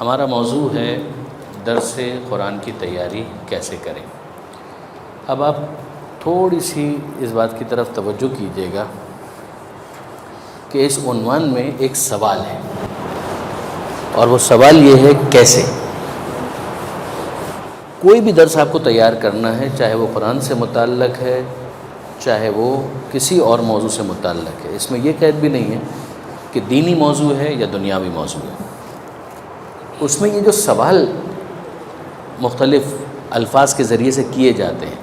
ہمارا موضوع ہے درس قرآن کی تیاری کیسے کریں۔ اب آپ تھوڑی سی اس بات کی طرف توجہ کیجیے گا کہ اس عنوان میں ایک سوال ہے، اور وہ سوال یہ ہے کیسے۔ کوئی بھی درس آپ کو تیار کرنا ہے، چاہے وہ قرآن سے متعلق ہے، چاہے وہ کسی اور موضوع سے متعلق ہے، اس میں یہ قید بھی نہیں ہے کہ دینی موضوع ہے یا دنیاوی موضوع ہے۔ اس میں یہ جو سوال مختلف الفاظ کے ذریعے سے کیے جاتے ہیں،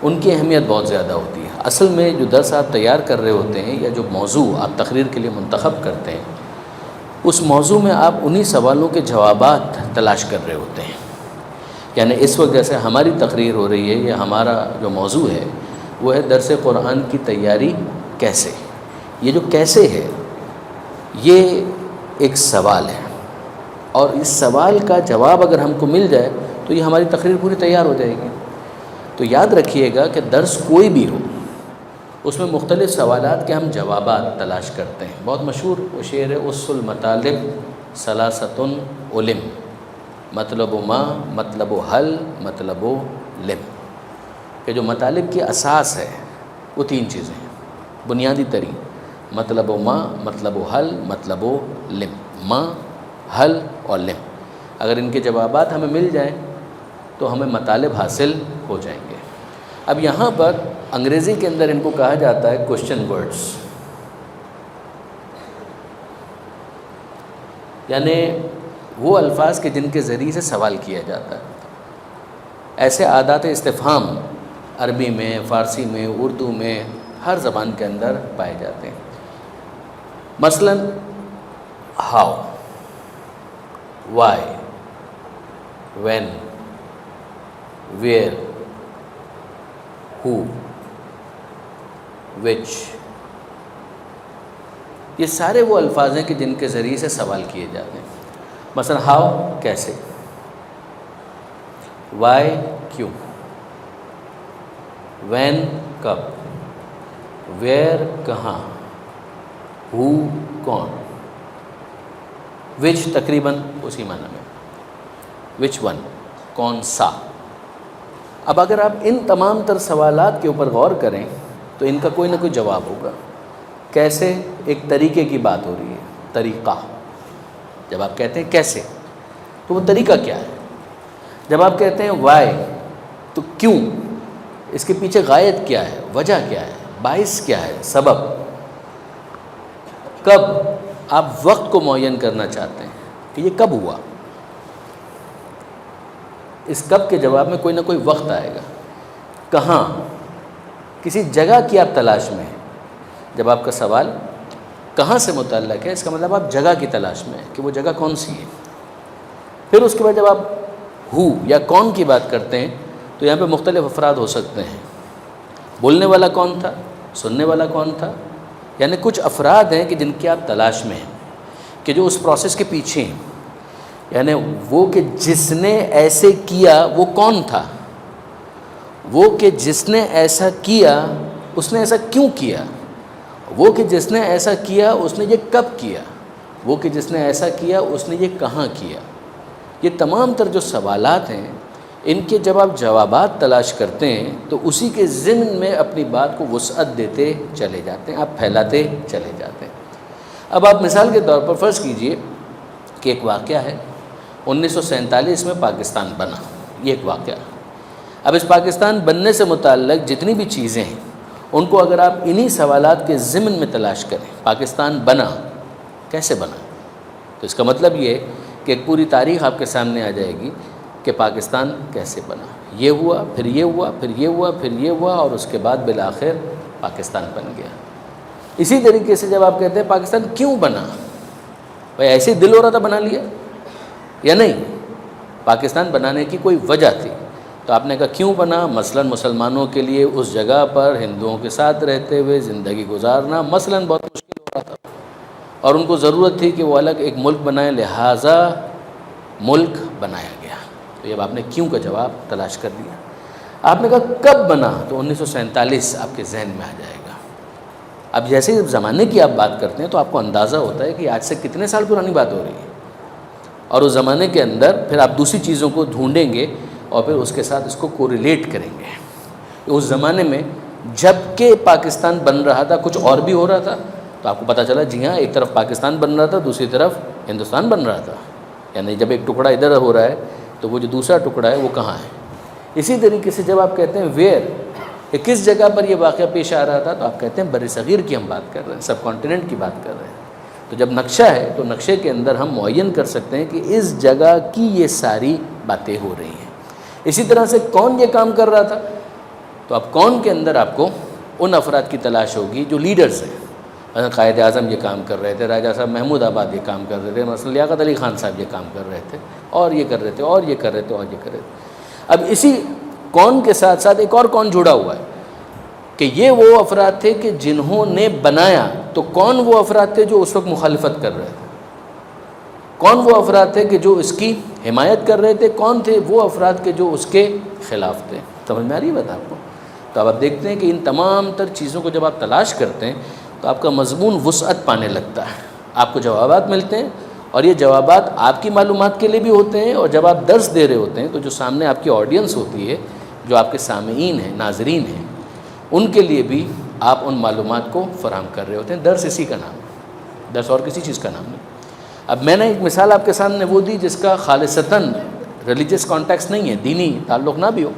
ان کی اہمیت بہت زیادہ ہوتی ہے۔ اصل میں جو درس آپ تیار کر رہے ہوتے ہیں یا جو موضوع آپ تقریر کے لیے منتخب کرتے ہیں، اس موضوع میں آپ انہی سوالوں کے جوابات تلاش کر رہے ہوتے ہیں۔ یعنی اس وقت جیسے ہماری تقریر ہو رہی ہے یا ہمارا جو موضوع ہے وہ ہے درس قرآن کی تیاری کیسے۔ یہ جو کیسے ہے یہ ایک سوال ہے، اور اس سوال کا جواب اگر ہم کو مل جائے تو یہ ہماری تقریر پوری تیار ہو جائے گی۔ تو یاد رکھیے گا کہ درس کوئی بھی ہو، اس میں مختلف سوالات کے ہم جوابات تلاش کرتے ہیں۔ بہت مشہور وہ شعر ہے، اص المطالب ثلاثۃ علم، مطلب ما، مطلب حل، مطلب لم، کہ جو مطالب کی اساس ہے وہ تین چیزیں ہیں بنیادی ترین، مطلب ما، مطلب حل، مطلب لم۔ ما، حل اور لم، اگر ان کے جوابات ہمیں مل جائیں تو ہمیں مطالب حاصل ہو جائیں گے۔ اب یہاں پر انگریزی کے اندر ان کو کہا جاتا ہے کوشچن ورڈز، یعنی وہ الفاظ کے جن کے ذریعے سے سوال کیا جاتا ہے۔ ایسے عادات استفہام عربی میں، فارسی میں، اردو میں، ہر زبان کے اندر پائے جاتے ہیں۔ مثلا ہاؤ، وائی، وین، ویئر، ہو، وچ، یہ سارے وہ الفاظ ہیں کہ جن کے ذریعے سے سوال کیے جاتے ہیں۔ مثلا ہاؤ کیسے، وائی کیوں، وین کب، ویئر کہاں، ہو کون، وچ تقریباً اسی معنی میں، وچ ون کون سا۔ اب اگر آپ ان تمام تر سوالات کے اوپر غور کریں تو ان کا کوئی نہ کوئی جواب ہوگا۔ کیسے ایک طریقے کی بات ہو رہی ہے، طریقہ۔ جب آپ کہتے ہیں کیسے تو وہ طریقہ کیا ہے۔ جب آپ کہتے ہیں وائی تو کیوں، اس کے پیچھے غایت کیا ہے، وجہ کیا ہے، باعث کیا ہے، سبب۔ کب، آپ وقت کو معین کرنا چاہتے ہیں کہ یہ کب ہوا، اس کب کے جواب میں کوئی نہ کوئی وقت آئے گا۔ کہاں، کسی جگہ کی آپ تلاش میں ہیں۔ جب آپ کا سوال کہاں سے متعلق ہے، اس کا مطلب آپ جگہ کی تلاش میں ہیں کہ وہ جگہ کون سی ہے۔ پھر اس کے بعد جب آپ ہو یا کون کی بات کرتے ہیں تو یہاں پہ مختلف افراد ہو سکتے ہیں۔ بولنے والا کون تھا، سننے والا کون تھا، یعنی کچھ افراد ہیں کہ جن کی آپ تلاش میں ہیں کہ جو اس پروسیس کے پیچھے ہیں، یعنی وہ کہ جس نے ایسے کیا وہ کون تھا، وہ کہ جس نے ایسا کیا اس نے ایسا کیوں کیا، وہ کہ جس نے ایسا کیا اس نے یہ کب کیا، وہ کہ جس نے ایسا کیا اس نے یہ کہاں کیا۔ یہ تمام تر جو سوالات ہیں ان کے جب آپ جوابات تلاش کرتے ہیں تو اسی کے ضمن میں اپنی بات کو وسعت دیتے چلے جاتے ہیں، آپ پھیلاتے چلے جاتے ہیں۔ اب آپ مثال کے طور پر فرض کیجئے کہ ایک واقعہ ہے، 1947 میں پاکستان بنا، یہ ایک واقعہ۔ اب اس پاکستان بننے سے متعلق جتنی بھی چیزیں ہیں ان کو اگر آپ انہی سوالات کے ضمن میں تلاش کریں، پاکستان بنا، کیسے بنا، تو اس کا مطلب یہ ہے کہ ایک پوری تاریخ آپ کے سامنے آ جائے گی کہ پاکستان کیسے بنا، یہ ہوا، پھر یہ ہوا، پھر یہ ہوا، پھر یہ ہوا، اور اس کے بعد بالآخر پاکستان بن گیا۔ اسی طریقے سے جب آپ کہتے ہیں پاکستان کیوں بنا، بھائی ایسے ہی دل ہو رہا تھا بنا لیا یا نہیں، پاکستان بنانے کی کوئی وجہ تھی، تو آپ نے کہا کیوں بنا، مثلا مسلمانوں کے لیے اس جگہ پر ہندوؤں کے ساتھ رہتے ہوئے زندگی گزارنا مثلا بہت مشکل ہو رہا تھا، اور ان کو ضرورت تھی کہ وہ الگ ایک ملک بنائیں، لہٰذا ملک بنایا گیا۔ تو جب آپ نے کیوں کا جواب تلاش کر دیا، آپ نے کہا کب بنا، تو 1947 آپ کے ذہن میں آ جائے گا۔ اب جیسے زمانے کی آپ بات کرتے ہیں تو آپ کو اندازہ ہوتا ہے کہ آج سے کتنے سال پرانی بات ہو رہی ہے، اور اس زمانے کے اندر پھر آپ دوسری چیزوں کو ڈھونڈیں گے اور پھر اس کے ساتھ اس کو کوریلیٹ کریں گے. اس زمانے میں جب کہ پاکستان بن رہا تھا کچھ اور بھی ہو رہا تھا, تو آپ کو پتہ چلا جی ہاں ایک طرف پاکستان بن رہا تھا, دوسری طرف ہندوستان بن رہا تھا. یعنی جب ایک ٹکڑا ادھر ہو رہا ہے تو وہ جو دوسرا ٹکڑا ہے وہ کہاں ہے. اسی طریقے سے جب آپ کہتے ہیں ویئر, کس جگہ پر یہ واقعہ پیش آ رہا تھا, تو آپ کہتے ہیں بر صغیر کی ہم بات کر رہے ہیں, سب کانٹیننٹ کی بات کر رہے ہیں. تو جب نقشہ ہے تو نقشے کے اندر ہم معین کر سکتے ہیں کہ اس جگہ کی یہ ساری باتیں ہو رہی ہیں. اسی طرح سے کون یہ کام کر رہا تھا, تو اب کون کے اندر آپ کو ان افراد کی تلاش ہوگی جو لیڈرز ہیں. مثلا قائد اعظم یہ کام کر رہے تھے, راجہ صاحب محمود آباد یہ کام کر رہے تھے, مثلا لیاقت علی خان صاحب یہ کام کر رہے تھے, اور یہ کر رہے تھے, اور یہ کر رہے تھے, اور یہ کر رہے تھے. اب اسی کون کے ساتھ ساتھ ایک اور کون جڑا ہوا ہے کہ یہ وہ افراد تھے کہ جنہوں نے بنایا. تو کون وہ افراد تھے جو اس وقت مخالفت کر رہے تھے, کون وہ افراد تھے کہ جو اس کی حمایت کر رہے تھے, کون تھے وہ افراد کے جو اس کے خلاف تھے. سمجھ میں آ رہی ہے بات آپ کو؟ تو اب آپ دیکھتے ہیں کہ ان تمام تر چیزوں کو جب آپ تلاش کرتے ہیں تو آپ کا مضمون وسعت پانے لگتا ہے, آپ کو جوابات ملتے ہیں, اور یہ جوابات آپ کی معلومات کے لیے بھی ہوتے ہیں, اور جب آپ درس دے رہے ہوتے ہیں تو جو سامنے آپ کی آڈینس ہوتی ہے, جو آپ کے سامعین ہیں, ناظرین ہیں, ان کے لیے بھی آپ ان معلومات کو فراہم کر رہے ہوتے ہیں. درس اسی کا نام ہے, درس اور کسی چیز کا نام نہیں. اب میں نے ایک مثال آپ کے سامنے وہ دی جس کا خالصتاً ریلیجس کانٹیکس نہیں ہے, دینی تعلق نہ بھی ہو,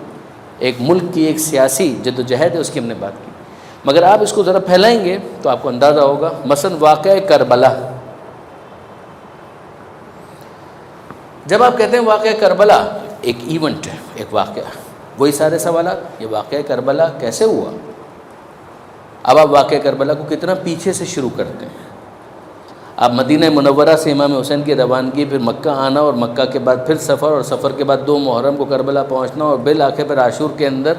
ایک ملک کی ایک سیاسی جد و جہد ہے, اس کی ہم نے بات کی. مگر آپ اس کو ذرا پھیلائیں گے تو آپ کو اندازہ ہوگا. مثلا واقعہ کربلا, جب آپ کہتے ہیں واقعہ کربلا ایک ایونٹ ہے, ایک واقعہ, وہی سارے سوالات, یہ واقعہ کربلا کیسے ہوا. اب آپ واقعہ کربلا کو کتنا پیچھے سے شروع کرتے ہیں. آپ مدینہ منورہ سے امام حسین کی روانگی, پھر مکہ آنا, اور مکہ کے بعد پھر سفر, اور سفر کے بعد 2 محرم کو کربلا پہنچنا, اور بالآخر پر عاشور کے اندر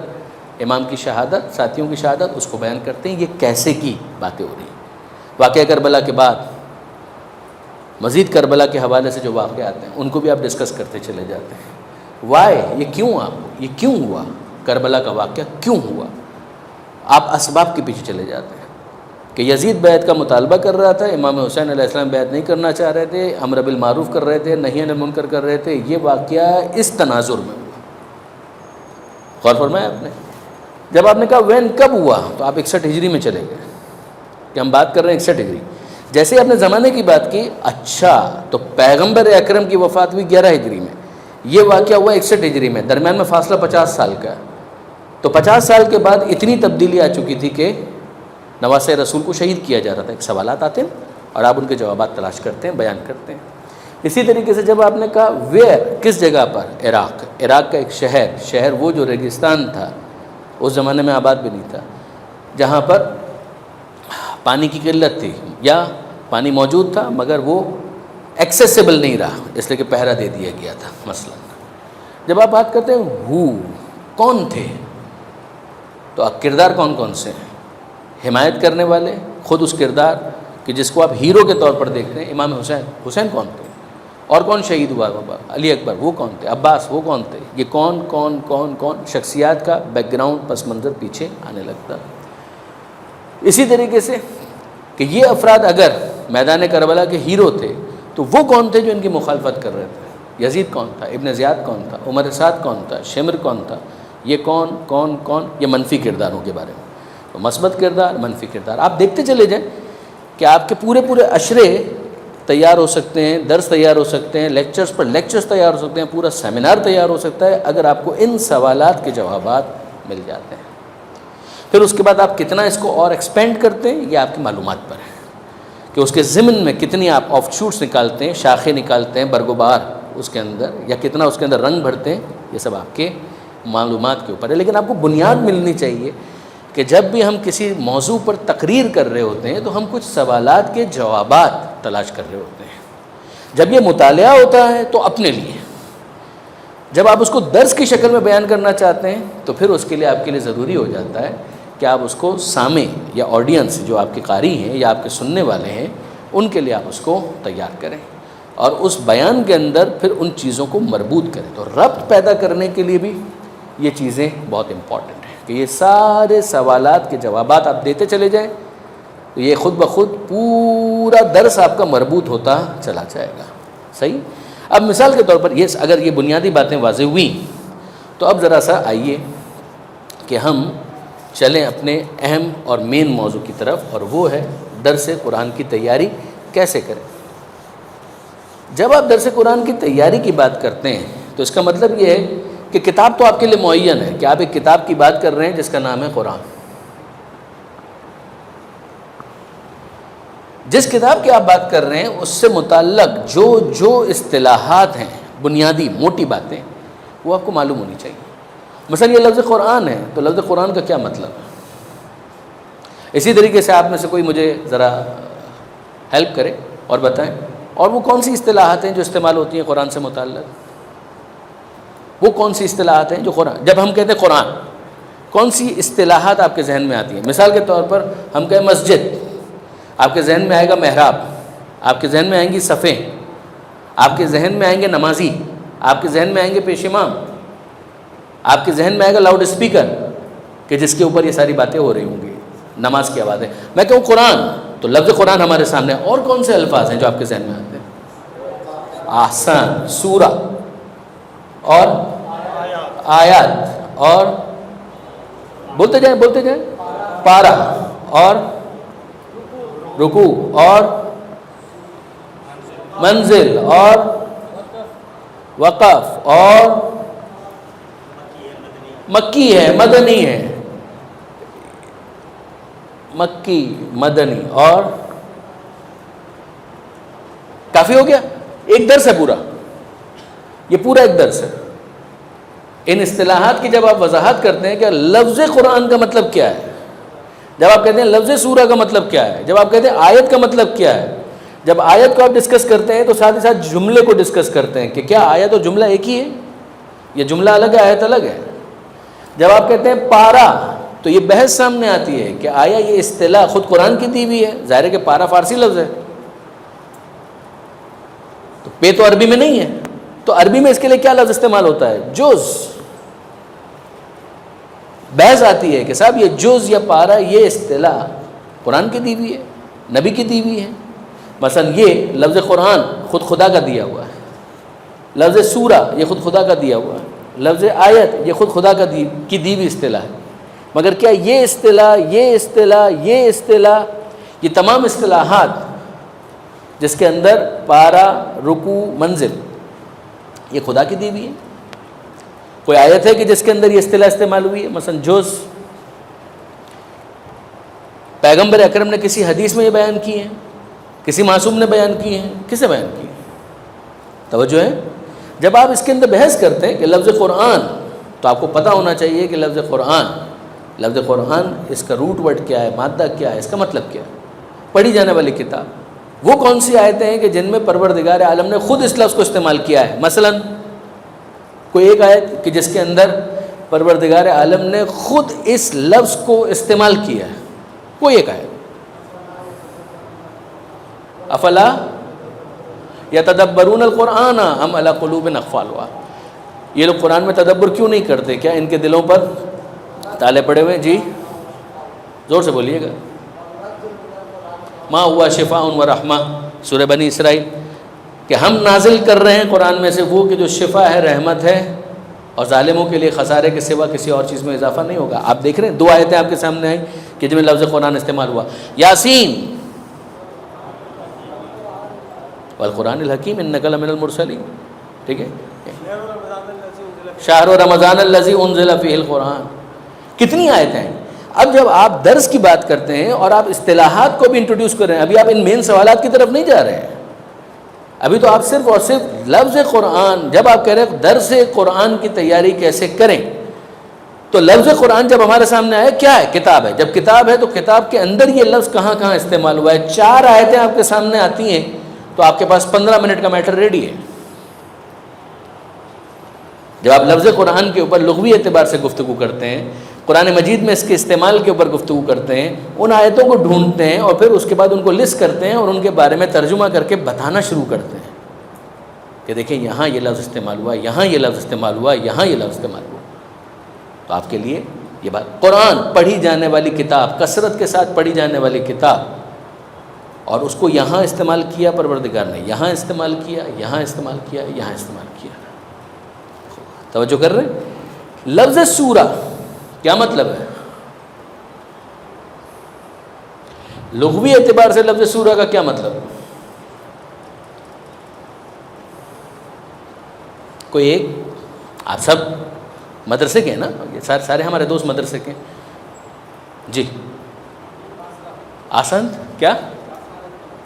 امام کی شہادت, ساتھیوں کی شہادت, اس کو بیان کرتے ہیں. یہ کیسے کی باتیں ہو رہی ہیں. واقعہ کربلا کے بعد مزید کربلا کے حوالے سے جو واقعات ہیں ان کو بھی آپ ڈسکس کرتے چلے جاتے ہیں. وائی, یہ کیوں, آپ یہ کیوں ہوا, کربلا کا واقعہ کیوں ہوا. آپ اسباب کے پیچھے چلے جاتے ہیں کہ یزید بیعت کا مطالبہ کر رہا تھا, امام حسین علیہ السلام بیعت نہیں کرنا چاہ رہے تھے, امر بالمعروف کر رہے تھے, نہی عن المنکر کر رہے تھے. یہ واقعہ اس تناظر میں ہوا. غور فرمایا آپ نے. جب آپ نے کہا وین کب ہوا, تو آپ 61 ہجری میں چلے گئے کہ ہم بات کر رہے ہیں 61 ہجری. جیسے آپ نے زمانے کی بات کی, اچھا تو پیغمبر اکرم کی وفات ہوئی 11 ہجری میں, یہ واقعہ ہوا 61 ہجری میں, درمیان میں فاصلہ 50 سال کا ہے. تو 50 سال کے بعد اتنی تبدیلی آ چکی تھی کہ نواسۂ رسول کو شہید کیا جا رہا تھا. ایک سوالات آتے ہیں اور آپ ان کے جوابات تلاش کرتے ہیں, بیان کرتے ہیں. اسی طریقے سے جب آپ نے کہا ویئر, کس جگہ پر, عراق, عراق کا ایک شہر وہ جو ریگستان تھا, اس زمانے میں آباد بھی نہیں تھا, جہاں پر پانی کی قلت تھی, یا پانی موجود تھا مگر وہ ایکسیسیبل نہیں رہا, اس لیے کہ پہرا دے دیا گیا تھا. مثلا جب آپ بات کرتے ہیں کون تھے, تو آپ کردار کون کون سے ہیں. حمایت کرنے والے, خود اس کردار کہ جس کو آپ ہیرو کے طور پر دیکھتے ہیں, امام حسین کون تھے, اور کون شہید ہوا, علی اکبر وہ کون تھے, عباس وہ کون تھے. یہ کون کون کون کون شخصیات کا بیک گراؤنڈ, پس منظر پیچھے آنے لگتا. اسی طریقے سے کہ یہ افراد اگر میدان کربلا کے ہیرو تھے, تو وہ کون تھے جو ان کی مخالفت کر رہے تھے. یزید کون تھا, ابن زیاد کون تھا, عمر سعد کون تھا, شمر کون تھا. یہ کون کون کون, یہ منفی کرداروں کے بارے میں. تو مثبت کردار, منفی کردار, آپ دیکھتے چلے جائیں کہ آپ کے پورے اشرے تیار ہو سکتے ہیں, درس تیار ہو سکتے ہیں, لیکچرز پر لیکچرز تیار ہو سکتے ہیں, پورا سیمینار تیار ہو سکتا ہے اگر آپ کو ان سوالات کے جوابات مل جاتے ہیں. پھر اس کے بعد آپ کتنا اس کو اور ایکسپینڈ کرتے ہیں, یہ آپ کی معلومات پر ہے کہ اس کے ضمن میں کتنی آپ آف شوٹس نکالتے ہیں, شاخیں نکالتے ہیں, برگ و بار اس کے اندر, یا کتنا اس کے اندر رنگ بھرتے ہیں. یہ سب آپ کے معلومات کے اوپر ہے. لیکن آپ کو بنیاد ملنی چاہیے کہ جب بھی ہم کسی موضوع پر تقریر کر رہے ہوتے ہیں تو ہم کچھ سوالات کے جوابات تلاش کر رہے ہوتے ہیں. جب یہ مطالعہ ہوتا ہے تو اپنے لیے, جب آپ اس کو درس کی شکل میں بیان کرنا چاہتے ہیں تو پھر اس کے لیے آپ کے لیے ضروری ہو جاتا ہے کہ آپ اس کو سامع یا آڈینس جو آپ کے قاری ہیں یا آپ کے سننے والے ہیں ان کے لیے آپ اس کو تیار کریں, اور اس بیان کے اندر پھر ان چیزوں کو مربوط کریں. تو ربط پیدا کرنے کے لیے بھی یہ چیزیں بہت امپورٹنٹ ہیں کہ یہ سارے سوالات کے جوابات آپ دیتے چلے جائیں, تو یہ خود بخود پورا درس آپ کا مربوط ہوتا چلا جائے گا. صحیح. اب مثال کے طور پر یہ اگر یہ بنیادی باتیں واضح ہوئیں تو اب ذرا سا آئیے کہ ہم چلیں اپنے اہم اور مین موضوع کی طرف، اور وہ ہے درس قرآن کی تیاری کیسے کریں۔ جب آپ درس قرآن کی تیاری کی بات کرتے ہیں تو اس کا مطلب یہ ہے کہ کتاب تو آپ کے لیے معین ہے کہ آپ ایک کتاب کی بات کر رہے ہیں جس کا نام ہے قرآن۔ جس کتاب کی آپ بات کر رہے ہیں اس سے متعلق جو اصطلاحات ہیں، بنیادی موٹی باتیں، وہ آپ کو معلوم ہونی چاہیے۔ مثلا یہ لفظ قرآن ہے تو لفظ قرآن کا کیا مطلب ہے؟ اسی طریقے سے آپ میں سے کوئی مجھے ذرا ہیلپ کرے اور بتائیں، اور وہ کون سی اصطلاحات ہیں جو استعمال ہوتی ہیں قرآن سے متعلق؟ وہ کون سی اصطلاحات ہیں جو قرآن، جب ہم کہتے ہیں قرآن، کون سی اصطلاحات آپ کے ذہن میں آتی ہیں؟ مثال کے طور پر ہم کہیں مسجد، آپ کے ذہن میں آئے گا محراب، آپ کے ذہن میں آئیں گی صفیں، آپ کے ذہن میں آئیں گے نمازی، آپ کے ذہن میں آئیں گے پیش امام، آپ کے ذہن میں آئے گا لاؤڈ اسپیکر کہ جس کے اوپر یہ ساری باتیں ہو رہی ہوں گی، نماز کی آوازیں۔ میں کہوں قرآن تو لفظ قرآن ہمارے سامنے، اور کون سے الفاظ ہیں جو آپ کے ذہن میں آتے ہیں؟ احسان، سورہ، اور آیات، اور بولتے جائیں پارہ، اور رکوع، اور منزل، اور وقف، اور مکی ہے، مدنی ہے، مکی، مدنی، اور کافی ہو گیا، ایک درس ہے پورا، یہ پورا ایک درس ہے۔ ان اصطلاحات کی جب آپ وضاحت کرتے ہیں کہ لفظ قرآن کا مطلب کیا ہے، جب آپ کہتے ہیں لفظ سورہ کا مطلب کیا ہے، جب آپ کہتے ہیں آیت کا مطلب کیا ہے، جب آیت کو آپ ڈسکس کرتے ہیں تو ساتھ ہی ساتھ جملے کو ڈسکس کرتے ہیں کہ کیا آیت اور جملہ ایک ہی ہے، یہ جملہ الگ ہے، آیت الگ ہے۔ جب آپ کہتے ہیں پارا تو یہ بحث سامنے آتی ہے کہ آیا یہ اصطلاح خود قرآن کی دی ہوئی ہے، ظاہر ہے کہ پارا فارسی لفظ ہے، تو پے تو عربی میں نہیں ہے، تو عربی میں اس کے لیے کیا لفظ استعمال ہوتا ہے؟ جز۔ بحث آتی ہے کہ صاحب یہ جز یا پارا یہ اصطلاح قرآن کی دی ہوئی ہے، نبی کی دی ہوئی ہے۔ مثلا یہ لفظ قرآن خود خدا کا دیا ہوا ہے، لفظ سورہ یہ خود خدا کا دیا ہوا ہے، لفظ آیت یہ خود خدا کا کی دی ہوئی اصطلاح ہے۔ مگر کیا یہ اصطلاح یہ تمام اصطلاحات جس کے اندر پارا، رکوع، منزل، یہ خدا کی دی ہوئی ہے؟ کوئی آیت ہے کہ جس کے اندر یہ اصطلاح استعمال ہوئی ہے؟ مثلا جز، پیغمبر اکرم نے کسی حدیث میں یہ بیان کی ہے، کسی معصوم نے بیان کی ہے، کسے بیان کی ہے؟ توجہ ہے؟ جب آپ اس کے اندر بحث کرتے ہیں کہ لفظ قرآن، تو آپ کو پتہ ہونا چاہیے کہ لفظ قرآن اس کا روٹ ورڈ کیا ہے، مادہ کیا ہے، اس کا مطلب کیا ہے۔ پڑھی جانے والی کتاب وہ کون سی آیتیں ہیں کہ جن میں پروردگار عالم نے خود اس لفظ کو استعمال کیا ہے؟ مثلا کوئی ایک آیت کہ جس کے اندر پروردگار عالم نے خود اس لفظ کو استعمال کیا ہے، کوئی ایک آیت۔ افلا یتدبرون القرآن ام علی قلوب اقفالها، یہ لوگ قرآن میں تدبر کیوں نہیں کرتے؟ کیا ان کے دلوں پر تالے پڑے ہوئے؟ جی زور سے بولیے گا۔ ما ہوا شفاء و رحمہ، سورہ بنی اسرائیل، کہ ہم نازل کر رہے ہیں قرآن میں سے وہ کہ جو شفا ہے، رحمت ہے، اور ظالموں کے لیے خسارے کے سوا کسی اور چیز میں اضافہ نہیں ہوگا۔ آپ دیکھ رہے ہیں دو آیتیں آپ کے سامنے آئیں کہ جن میں لفظ قرآن استعمال ہوا۔ یاسین والقرآن الحکیم انک لمن المرسلین، ٹھیک ہے؟ شہر رمضان الذی انزل فیہ القرآن، کتنی آیتیں ہیں۔ اب جب آپ درس کی بات کرتے ہیں اور آپ اصطلاحات کو بھی انٹروڈیوس کر رہے ہیں، ابھی آپ ان مین سوالات کی طرف نہیں جا رہے ہیں، ابھی تو آپ صرف اور صرف لفظ قرآن، جب آپ کہہ رہے ہیں درس قرآن کی تیاری کیسے کریں، تو لفظ قرآن جب ہمارے سامنے آئے، کیا ہے؟ کتاب ہے۔ جب کتاب ہے تو کتاب کے اندر یہ لفظ کہاں کہاں استعمال ہوا ہے؟ 4 آیتیں آپ کے سامنے آتی ہیں تو آپ کے پاس 15 منٹ کا میٹر ریڈی ہے۔ جب آپ لفظ قرآن کے اوپر لغوی اعتبار سے گفتگو کرتے ہیں، قرآن مجید میں اس کے استعمال کے اوپر گفتگو کرتے ہیں، ان آیتوں کو ڈھونڈتے ہیں اور پھر اس کے بعد ان کو لسٹ کرتے ہیں اور ان کے بارے میں ترجمہ کر کے بتانا شروع کرتے ہیں کہ دیکھیں یہاں یہ لفظ استعمال ہوا، یہاں یہ لفظ استعمال ہوا، یہاں یہ لفظ استعمال ہوا۔ تو آپ کے لیے یہ بات، قرآن پڑھی جانے والی کتاب، کثرت کے ساتھ پڑھی جانے والی کتاب، اور اس کو یہاں استعمال کیا پروردگار نے، یہاں استعمال کیا، یہاں استعمال کیا، یہاں استعمال کیا. توجہ کر رہے ہیں؟ لفظ سورہ کیا مطلب ہے؟ لغوی اعتبار سے لفظ سورہ کا کیا مطلب ہے؟ کوئی ایک؟ آپ سب مدرسے کے ہیں نا، یہ سارے ہمارے دوست مدرسے کے ہیں. جی آسان کیا؟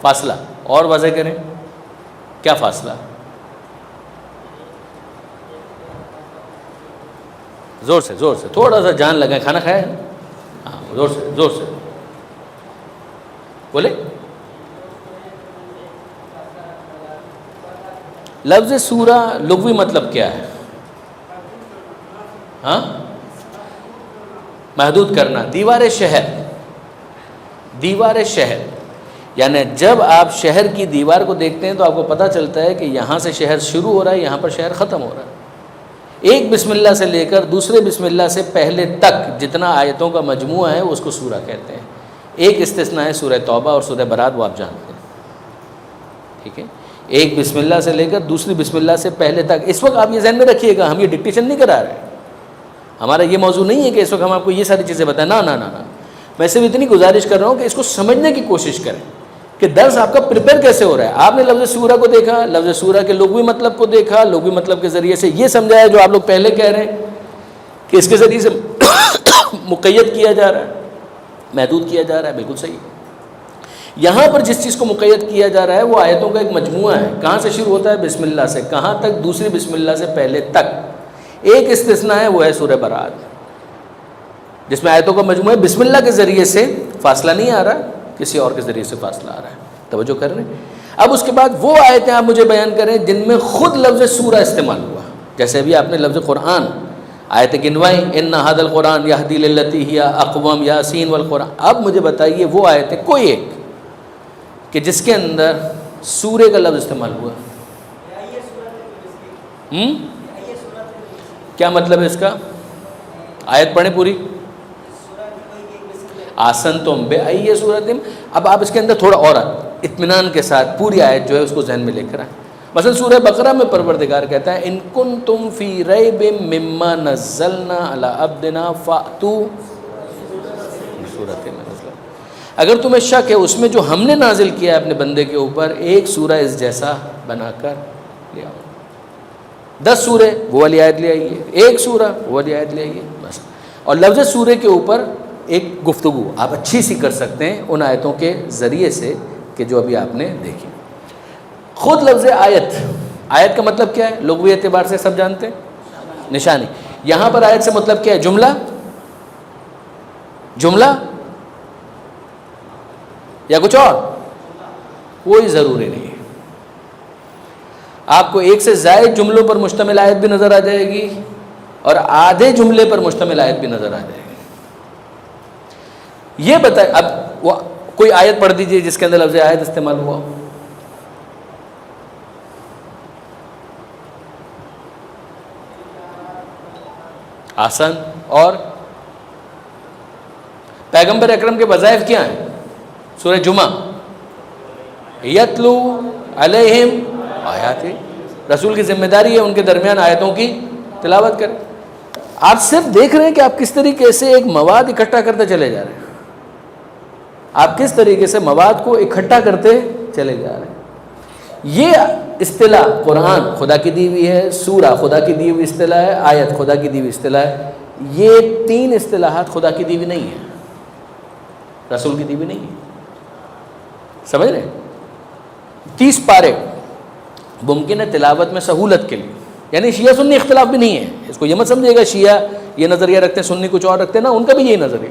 فاصلہ. اور واضح کریں کیا فاصلہ؟ زور سے تھوڑا سا جان لگائیں. کھانا کھایا ہے؟ ہاں زور سے بولے. لفظ سورہ لغوی مطلب کیا ہے؟ ہاں محدود کرنا. دیوار شہر یعنی جب آپ شہر کی دیوار کو دیکھتے ہیں تو آپ کو پتہ چلتا ہے کہ یہاں سے شہر شروع ہو رہا ہے، یہاں پر شہر ختم ہو رہا ہے. ایک بسم اللہ سے لے کر دوسرے بسم اللہ سے پہلے تک جتنا آیتوں کا مجموعہ ہے اس کو سورہ کہتے ہیں. ایک استثناء ہے سورہ توبہ اور سورہ برات، وہ آپ جانتے ہیں. ٹھیک ہے، ایک بسم اللہ سے لے کر دوسری بسم اللہ سے پہلے تک. اس وقت آپ یہ ذہن میں رکھیے گا، ہم یہ ڈکٹیشن نہیں کرا رہے، ہمارا یہ موضوع نہیں ہے کہ اس وقت ہم آپ کو یہ ساری چیزیں بتائیں. نا، میں صرف اتنی گزارش کر رہا ہوں کہ اس کو سمجھنے کی کوشش کریں کہ درس آپ کا پریپیئر کیسے ہو رہا ہے. آپ نے لفظ سورہ کو دیکھا، لفظ سورہ کے لغوی مطلب کو دیکھا، لغوی مطلب کے ذریعے سے یہ سمجھایا جو آپ لوگ پہلے کہہ رہے ہیں کہ اس کے ذریعے سے مقید کیا جا رہا ہے، محدود کیا جا رہا ہے. بالکل صحیح. یہاں پر جس چیز کو مقید کیا جا رہا ہے وہ آیتوں کا ایک مجموعہ ہے. کہاں سے شروع ہوتا ہے؟ بسم اللہ سے. کہاں تک؟ دوسری بسم اللہ سے پہلے تک. ایک استثناء ہے، وہ ہے سورہ برات، جس میں آیتوں کا مجموعہ ہے. بسم اللہ کے ذریعے سے فاصلہ نہیں آ رہا، کسی اور کے ذریعے سے فاصلہ آ رہا ہے. توجہ کر رہے ہیں؟ اب اس کے بعد وہ آیتیں آپ مجھے بیان کریں جن میں خود لفظ سورہ استعمال ہوا. جیسے ابھی آپ نے لفظ قرآن آیت گنوائی، ان ھذا القرآن یہدی للتی ہی اقوم، یاسین والقرآن. اب مجھے بتائیے وہ آیتیں کوئی ایک کہ جس کے اندر سورے کا لفظ استعمال ہوا. کیا مطلب ہے اس کا؟ آیت پڑھیں پوری. آسن تم بے آئیے سورت. اب آپ اس کے اندر تھوڑا اور اطمینان کے ساتھ پوری آیت جو ہے اس کو ذہن میں لے کر آئیں. مثلا سورہ بقرہ میں پروردگار کہتا ہے ان کنتم فی ریب مما نزلنا علی عبدنا فاتوا سورۃ میں. اگر تمہیں شک ہے اس میں جو ہم نے نازل کیا ہے اپنے بندے کے اوپر، ایک سورہ اس جیسا بنا کر لے آؤ. 10 سورے وہ والی آیت لے آئیے، ایک سورہ وہ والی آیت لے آئیے بس. اور لفظ سورے کے اوپر ایک گفتگو آپ اچھی سی کر سکتے ہیں ان آیتوں کے ذریعے سے کہ جو ابھی آپ نے دیکھی. خود لفظ آیت کا مطلب کیا ہے؟ لغوی اعتبار سے سب جانتے ہیں، نشانی. یہاں پر آیت سے مطلب کیا ہے؟ جملہ یا کچھ اور؟ کوئی ضروری نہیں ہے. آپ کو ایک سے زائد جملوں پر مشتمل آیت بھی نظر آ جائے گی اور آدھے جملے پر مشتمل آیت بھی نظر آ جائے گی. یہ بتائیں اب وہ کوئی آیت پڑھ دیجئے جس کے اندر لفظ آیت استعمال ہوا. آسان. اور پیغمبر اکرم کے وظائف کیا ہیں؟ سورہ جمعہ یتلو علیہم آیات. رسول کی ذمہ داری ہے ان کے درمیان آیتوں کی تلاوت کریں. آپ صرف دیکھ رہے ہیں کہ آپ کس طریقے سے ایک مواد اکٹھا کرتے چلے جا رہے ہیں. آپ کس طریقے سے مواد کو اکٹھا کرتے چلے جا رہے ہیں. یہ اصطلاح قرآن خدا کی دی ہوئی ہے، سورہ خدا کی دی ہوئی اصطلاح ہے، آیت خدا کی دی ہوئی اصطلاح ہے. یہ 3 اصطلاحات خدا کی دی ہوئی نہیں ہیں، رسول کی دی ہوئی نہیں ہے. سمجھ رہے ہیں؟ 30 پارے ممکن ہے تلاوت میں سہولت کے لیے. یعنی شیعہ سنی اختلاف بھی نہیں ہے. اس کو یہ مت سمجھے گا شیعہ یہ نظریہ رکھتے ہیں سنی کچھ اور رکھتے ہیں، نا ان کا بھی یہی نظریہ.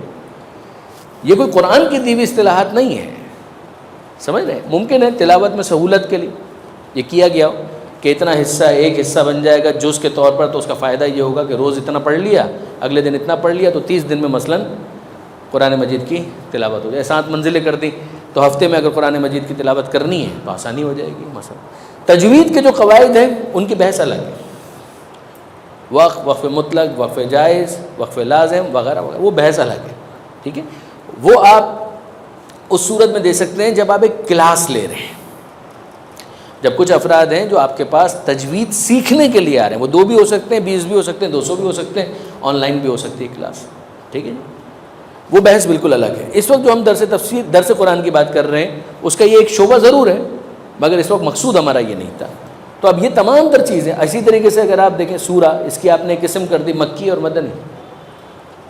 یہ کوئی قرآن کی دی ہوئی اصطلاحات نہیں ہے. سمجھ رہے ہیں؟ ممکن ہے تلاوت میں سہولت کے لیے یہ کیا گیا ہو کہ اتنا حصہ ایک حصہ بن جائے گا جز کے طور پر، تو اس کا فائدہ یہ ہوگا کہ روز اتنا پڑھ لیا، اگلے دن اتنا پڑھ لیا، تو 30 دن میں مثلاً قرآن مجید کی تلاوت ہو جائے. 7 منزلیں کر دیں تو ہفتے میں اگر قرآن مجید کی تلاوت کرنی ہے تو آسانی ہو جائے گی. مثلا تجوید کے جو قواعد ہیں ان کی بحث الگ ہے. وقف مطلق، وقف جائز، وقف لازم وغیرہ وغیرہ، وہ بحث الگ ہے. ٹھیک ہے، وہ آپ اس صورت میں دے سکتے ہیں جب آپ ایک کلاس لے رہے ہیں. جب کچھ افراد ہیں جو آپ کے پاس تجوید سیکھنے کے لیے آ رہے ہیں، وہ 2 بھی ہو سکتے ہیں، 20 بھی ہو سکتے ہیں، 200 بھی ہو سکتے ہیں، آن لائن بھی ہو سکتی ہے کلاس. ٹھیک ہے جی، وہ بحث بالکل الگ ہے. اس وقت جو ہم درس قرآن کی بات کر رہے ہیں، اس کا یہ ایک شعبہ ضرور ہے، مگر اس وقت مقصود ہمارا یہ نہیں تھا. تو اب یہ تمام تر چیزیں اسی طریقے سے اگر آپ دیکھیں سورہ، اس کی آپ نے قسم کر دی مکی اور مدنی.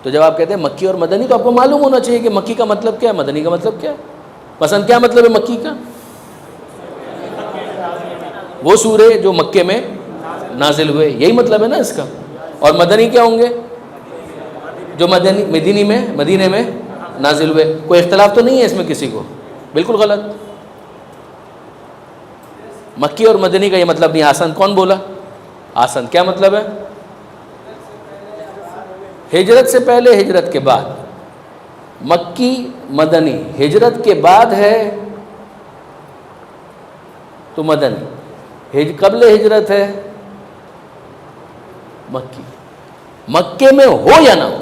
تو جب آپ کہتے ہیں مکی اور مدنی تو آپ کو معلوم ہونا چاہیے کہ مکی کا مطلب کیا ہے، مدنی کا مطلب کیا ہے. مثلا کیا مطلب ہے مکی کا؟ وہ سورے جو مکے میں نازل ہوئے، یہی مطلب ہے نا اس کا. اور مدنی کیا ہوں گے؟ جو مدینے میں نازل ہوئے. کوئی اختلاف تو نہیں ہے اس میں کسی کو؟ بالکل غلط. مکی اور مدنی کا یہ مطلب نہیں. آسان کون بولا؟ آسان کیا مطلب ہے؟ ہجرت سے پہلے، ہجرت کے بعد. مکی مدنی، ہجرت کے بعد ہے تو مدنی، قبل ہجرت ہے مکی. مکے میں ہو یا نہ ہو،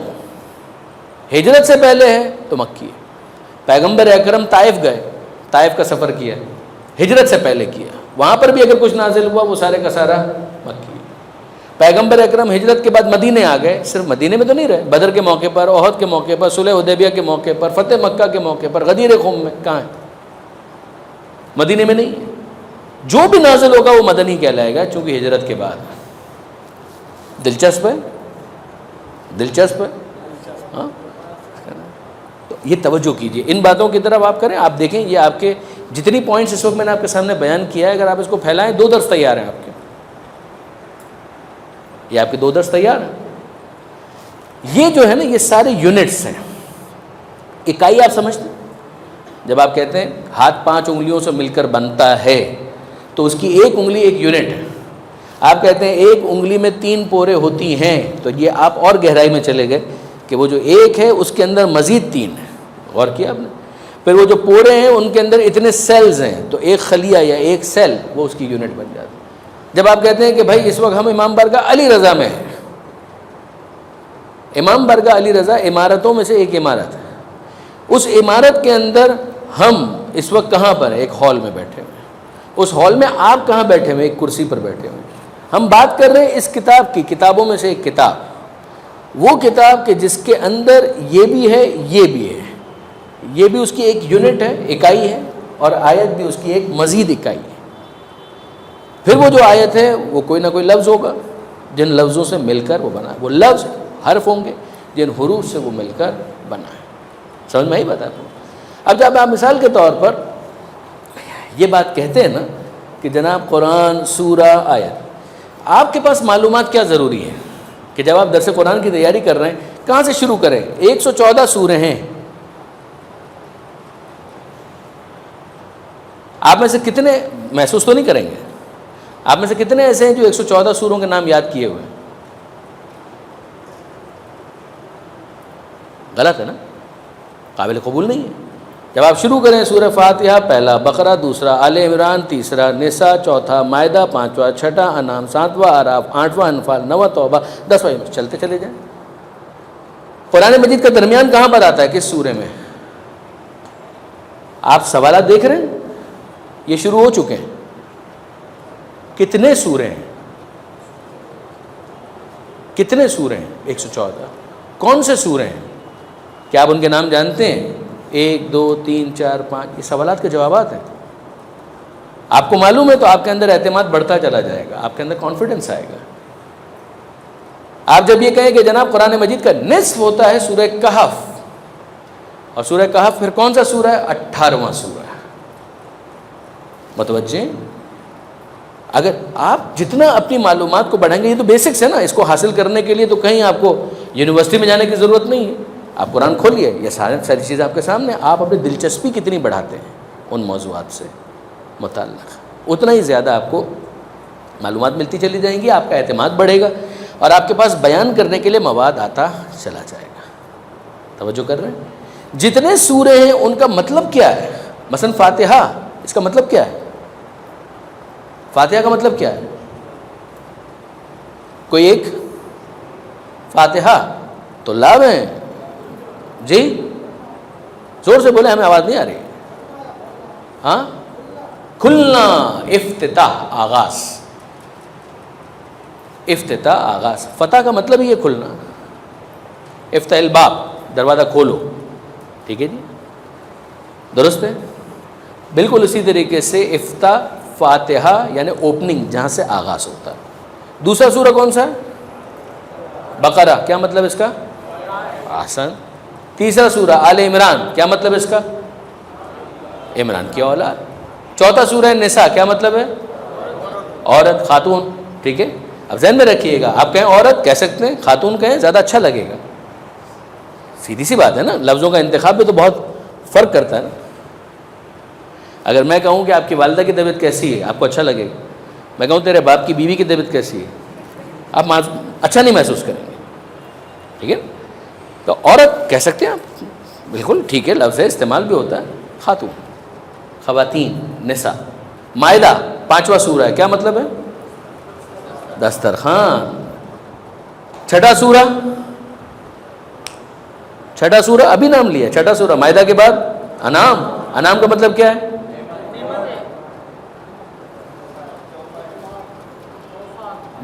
ہجرت سے پہلے ہے تو مکی ہے. پیغمبر اکرم طائف گئے، طائف کا سفر کیا، ہجرت سے پہلے کیا، وہاں پر بھی اگر کچھ نازل ہوا وہ سارے کا سارا مکی ہے. پیغمبر اکرم ہجرت کے بعد مدینے آ گئے، صرف مدینے میں تو نہیں رہے، بدر کے موقع پر، احد کے موقع پر، صلح حدیبیہ کے موقع پر، فتح مکہ کے موقع پر، غدیر خم میں. کہاں ہے؟ مدینے میں نہیں ہے. جو بھی نازل ہوگا وہ مدنی کہلائے گا، چونکہ ہجرت کے بعد. دلچسپ ہے، دلچسپ ہے. ہاں، تو یہ توجہ کیجئے ان باتوں کی طرف آپ کریں. آپ دیکھیں یہ آپ کے جتنی پوائنٹس اس وقت میں نے آپ کے سامنے بیان کیا ہے، اگر آپ اس کو پھیلائیں 2 درس تیار ہیں آپ کے. یہ آپ کے 2 درس تیار ہیں. یہ جو ہے نا یہ سارے یونٹس ہیں. اکائی آپ سمجھتے ہیں؟ جب آپ کہتے ہیں ہاتھ 5 انگلیوں سے مل کر بنتا ہے تو اس کی ایک انگلی ایک یونٹ ہے. آپ کہتے ہیں ایک انگلی میں 3 پورے ہوتی ہیں، تو یہ آپ اور گہرائی میں چلے گئے کہ وہ جو ایک ہے اس کے اندر مزید 3 ہے. غور کیا آپ نے؟ پھر وہ جو پورے ہیں ان کے اندر اتنے سیلز ہیں، تو ایک خلیہ یا ایک سیل وہ اس کی یونٹ بن جاتی ہے. جب آپ کہتے ہیں کہ بھائی اس وقت ہم امام بارگاہ علی رضا میں ہیں، امام بارگاہ علی رضا عمارتوں میں سے ایک عمارت ہے. اس عمارت کے اندر ہم اس وقت کہاں پر ہیں؟ ایک ہال میں بیٹھے ہوئے. اس ہال میں آپ کہاں بیٹھے ہوئے؟ ایک کرسی پر بیٹھے ہوئے. ہم بات کر رہے ہیں اس کتاب کی، کتابوں میں سے ایک کتاب، وہ کتاب کہ جس کے اندر یہ بھی ہے، یہ بھی ہے، یہ بھی اس کی ایک یونٹ ہے، اکائی ہے، اور آیت بھی اس کی ایک مزید اکائی ہے. پھر وہ جو آیت ہے وہ کوئی نہ کوئی لفظ ہوگا جن لفظوں سے مل کر وہ بنا ہے. وہ لفظ حرف ہوں گے جن حروف سے وہ مل کر بنا ہے. سمجھ میں ہی بتاتا ہوں. اب جب آپ مثال کے طور پر یہ بات کہتے ہیں نا کہ جناب قرآن، سورہ، آیت، آپ کے پاس معلومات کیا ضروری ہے کہ جب آپ درس قرآن کی تیاری کر رہے ہیں کہاں سے شروع کریں؟ 114 سورے ہیں. آپ میں سے کتنے محسوس تو نہیں کریں گے، آپ میں سے کتنے ایسے ہیں جو 114 سوروں کے نام یاد کیے ہوئے ہیں؟ غلط ہے نا، قابل قبول نہیں ہے. جب آپ شروع کریں سورہ فاتحہ پہلا، بقرہ دوسرا، آل عمران تیسرا، نساء چوتھا، مائدہ پانچواں، چھٹا انعام، ساتواں اعراف، آٹھواں انفال، نواں توبہ، 10واں چلتے چلے جائیں. قرآن مجید کا درمیان کہاں پر آتا ہے؟ کس سورے میں؟ آپ سوالات دیکھ رہے ہیں، یہ شروع ہو چکے ہیں. کتنے سورے ہیں؟ کتنے سورے ہیں؟ 114. کون سے سورے ہیں؟ کیا آپ ان کے نام جانتے ہیں؟ 1 2 3 4 5. یہ سوالات کے جوابات ہیں. آپ کو معلوم ہے تو آپ کے اندر اعتماد بڑھتا چلا جائے گا، آپ کے اندر کانفیڈنس آئے گا. آپ جب یہ کہیں کہ جناب قرآن مجید کا نصف ہوتا ہے سورہ کہف، اور سورہ کہف پھر کون سا سورہ ہے؟ 18واں سورہ ہے. متوجہ؟ اگر آپ جتنا اپنی معلومات کو بڑھائیں گے، یہ تو بیسکس ہے نا، اس کو حاصل کرنے کے لیے تو کہیں آپ کو یونیورسٹی میں جانے کی ضرورت نہیں ہے. آپ قرآن کھولیے، یہ ساری چیزیں آپ کے سامنے. آپ اپنی دلچسپی کتنی بڑھاتے ہیں ان موضوعات سے متعلق، اتنا ہی زیادہ آپ کو معلومات ملتی چلی جائیں گی، آپ کا اعتماد بڑھے گا، اور آپ کے پاس بیان کرنے کے لیے مواد آتا چلا جائے گا. توجہ کر رہے ہیں؟ جتنے سورے ہیں ان کا مطلب کیا ہے؟ مثلا فاتحہ، اس کا مطلب کیا ہے؟ فاتحہ کا مطلب کیا ہے؟ کوئی ایک فاتحہ تو لام ہے جی، زور سے بولے، ہمیں آواز نہیں آ رہی. ہاں کھلنا، افتتاح آغاز، افتتاح آغاز. فتح کا مطلب ہی ہے کھلنا. افتح الباب، دروازہ کھولو. ٹھیک ہے جی، درست ہے. بالکل اسی طریقے سے افتح فاتحہ یعنی اوپننگ، جہاں سے آغاز ہوتا ہے. دوسرا سورہ کون سا ہے؟ بقرہ. کیا مطلب اس کا؟ احسن. تیسرا سورہ آل عمران. کیا مطلب اس کا؟ عمران کی اولاد. چوتھا سورہ نساء. کیا مطلب ہے؟ عورت، خاتون. ٹھیک ہے. اب ذہن میں رکھیے گا، آپ کہیں عورت کہہ سکتے ہیں، خاتون کہیں زیادہ اچھا لگے گا. سیدھی سی بات ہے نا، لفظوں کا انتخاب بھی تو بہت فرق کرتا ہے نا. اگر میں کہوں کہ آپ کی والدہ کی طبیعت کیسی ہے، آپ کو اچھا لگے گا. میں کہوں تیرے باپ کی بیوی کی طبیعت کیسی ہے، آپ اچھا نہیں محسوس کریں گے. ٹھیک ہے. تو عورت کہہ سکتے ہیں آپ، بالکل ٹھیک ہے، لفظ ہے، استعمال بھی ہوتا ہے. خاتون، خواتین، نساء. مائدہ پانچواں سورہ ہے. کیا مطلب ہے؟ دسترخوان. چھٹا سورہ، چھٹا سورہ ابھی نام لیا، چھٹا سورہ مائدہ کے بعد انعام. انعام کا مطلب کیا ہے؟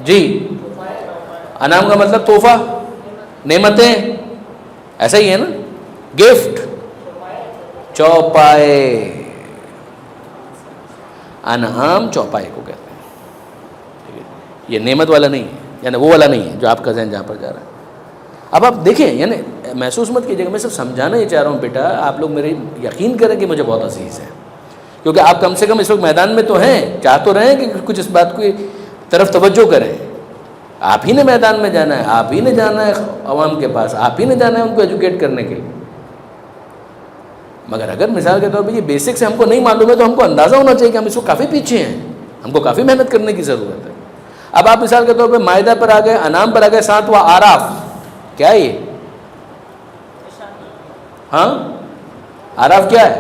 جی، انعام کا مطلب تحفہ، نعمتیں، ایسا ہی ہے نا. گفٹ، چوپائے. انعام چوپائے کو کہتے ہیں. یہ نعمت والا نہیں ہے، یعنی وہ والا نہیں ہے جو آپ کا ذہن جہاں پر جا رہا ہے. اب آپ دیکھیں، یعنی محسوس مت کیجیے گا، میں صرف سمجھانا ہی چاہ رہا ہوں بیٹا. آپ لوگ میرے یقین کریں کہ مجھے بہت عزیز ہے، کیونکہ آپ کم سے کم اس وقت میدان میں تو ہیں. چاہ تو رہے ہیں کہ کچھ اس بات کی طرف توجہ کریں. آپ ہی نے میدان میں جانا ہے، آپ ہی نے جانا ہے عوام کے پاس، آپ ہی نے جانا ہے ان کو ایجوکیٹ کرنے کے لیے. مگر اگر مثال کے طور پہ یہ بیسکس ہم کو نہیں معلوم ہے تو ہم کو اندازہ ہونا چاہیے کہ ہم اس کو کافی پیچھے ہیں، ہم کو کافی محنت کرنے کی ضرورت ہے. اب آپ مثال کے طور پہ مائدہ پر آ گئے، انعام پر آ گئے، ساتواں آراف. کیا ہے یہ؟ ہاں، آراف کیا ہے؟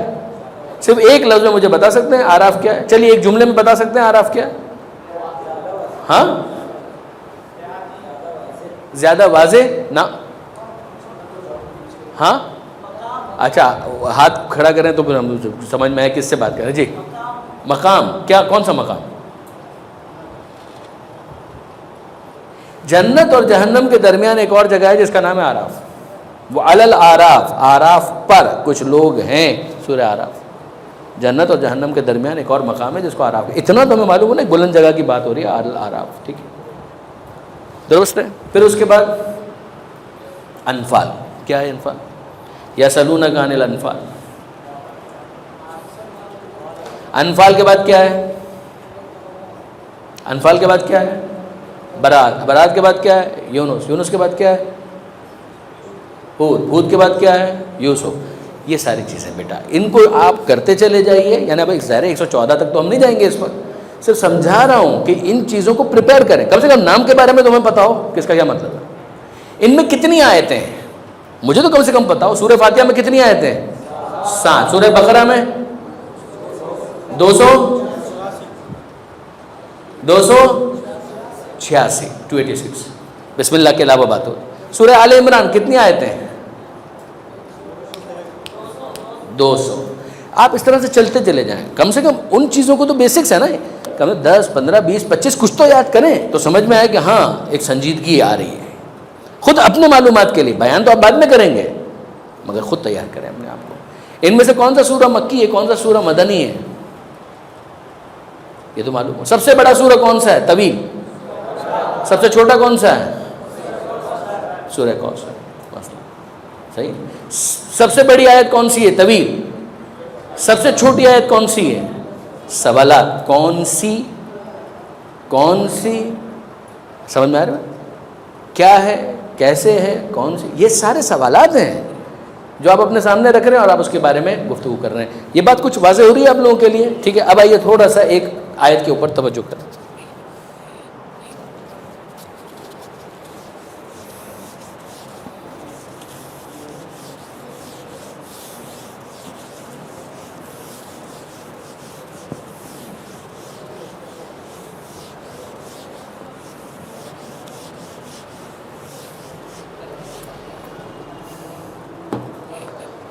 صرف ایک لفظ میں مجھے بتا سکتے ہیں آراف کیا ہے؟ چلیے ایک جملے میں بتا سکتے ہیں آراف کیا ہے؟ ہاں، زیادہ واضح نہ. ہاں اچھا، ہاتھ کھڑا کریں تو پھر ہم سمجھ میں آئے کس سے بات کریں. جی، مقام. کیا، کون سا مقام؟ جنت اور جہنم کے درمیان ایک اور جگہ ہے جس کا نام ہے آراف. وہ علل آراف، آراف پر کچھ لوگ ہیں. سورہ آراف. جنت اور جہنم کے درمیان ایک اور مقام ہے جس کو آراف. اتنا تو ہمیں معلوم ہے نا، ایک بلند جگہ کی بات ہو رہی ہے، علل آراف. ٹھیک ہے، درست ہے. پھر اس کے بعد انفال. کیا ہے انفال؟ یسألونک عن الانفال. انفال کے بعد کیا ہے؟ انفال کے بعد کیا ہے؟ برات. برات کے بعد کیا ہے؟ یونس. یونس کے بعد کیا ہے؟ ہود. ہود کے بعد کیا ہے؟ یوسف. یہ ساری چیزیں بیٹا ان کو آپ کرتے چلے جائیے. یعنی اب ظاہر 114 تک تو ہم نہیں جائیں گے اس وقت، صرف سمجھا رہا ہوں کہ ان چیزوں کو پریپیئر کریں. کم سے کم نام کے بارے میں تمہیں پتا ہو کہ اس کا کیا مطلب ہے. ان میں کتنی آیتیں ہیں مجھے تو کم سے کم پتا ہو. سورہ فاتحہ میں کتنی آیتیں ہیں؟ 7. سورہ بقرہ میں 286. 286. بسم اللہ کے علاوہ بات ہو. سورہ آل عمران کتنی آیتیں ہیں؟ 200. آپ اس طرح سے چلتے چلے جائیں. کم سے کم ان چیزوں کو تو بیسکس ہے نا، کم 10 15 20 25 کچھ تو یاد کریں تو سمجھ میں آئے کہ ہاں ایک سنجیدگی آ رہی ہے. خود اپنے معلومات کے لیے بیان تو آپ بعد میں کریں گے، مگر خود تیار کریں اپنے آپ کو. ان میں سے کون سا سورہ مکی ہے، کون سا سورہ مدنی ہے، یہ تو معلوم ہو. سب سے بڑا سورہ کون سا ہے؟ طویل. سب سے چھوٹا کون سا ہے؟ سورہ کوثر. صحیح. سب سے بڑی آیت کون سی ہے؟ طویل. سب سے چھوٹی آیت کون سی ہے؟ سوالات. کون سی؟ کون سی؟ سمجھ میں آ رہا ہے؟ کیا ہے، کیسے ہے، کون سی؟ یہ سارے سوالات ہیں جو آپ اپنے سامنے رکھ رہے ہیں اور آپ اس کے بارے میں گفتگو کر رہے ہیں. یہ بات کچھ واضح ہو رہی ہے آپ لوگوں کے لیے؟ ٹھیک ہے. اب آئیے تھوڑا سا ایک آیت کے اوپر توجہ کریں.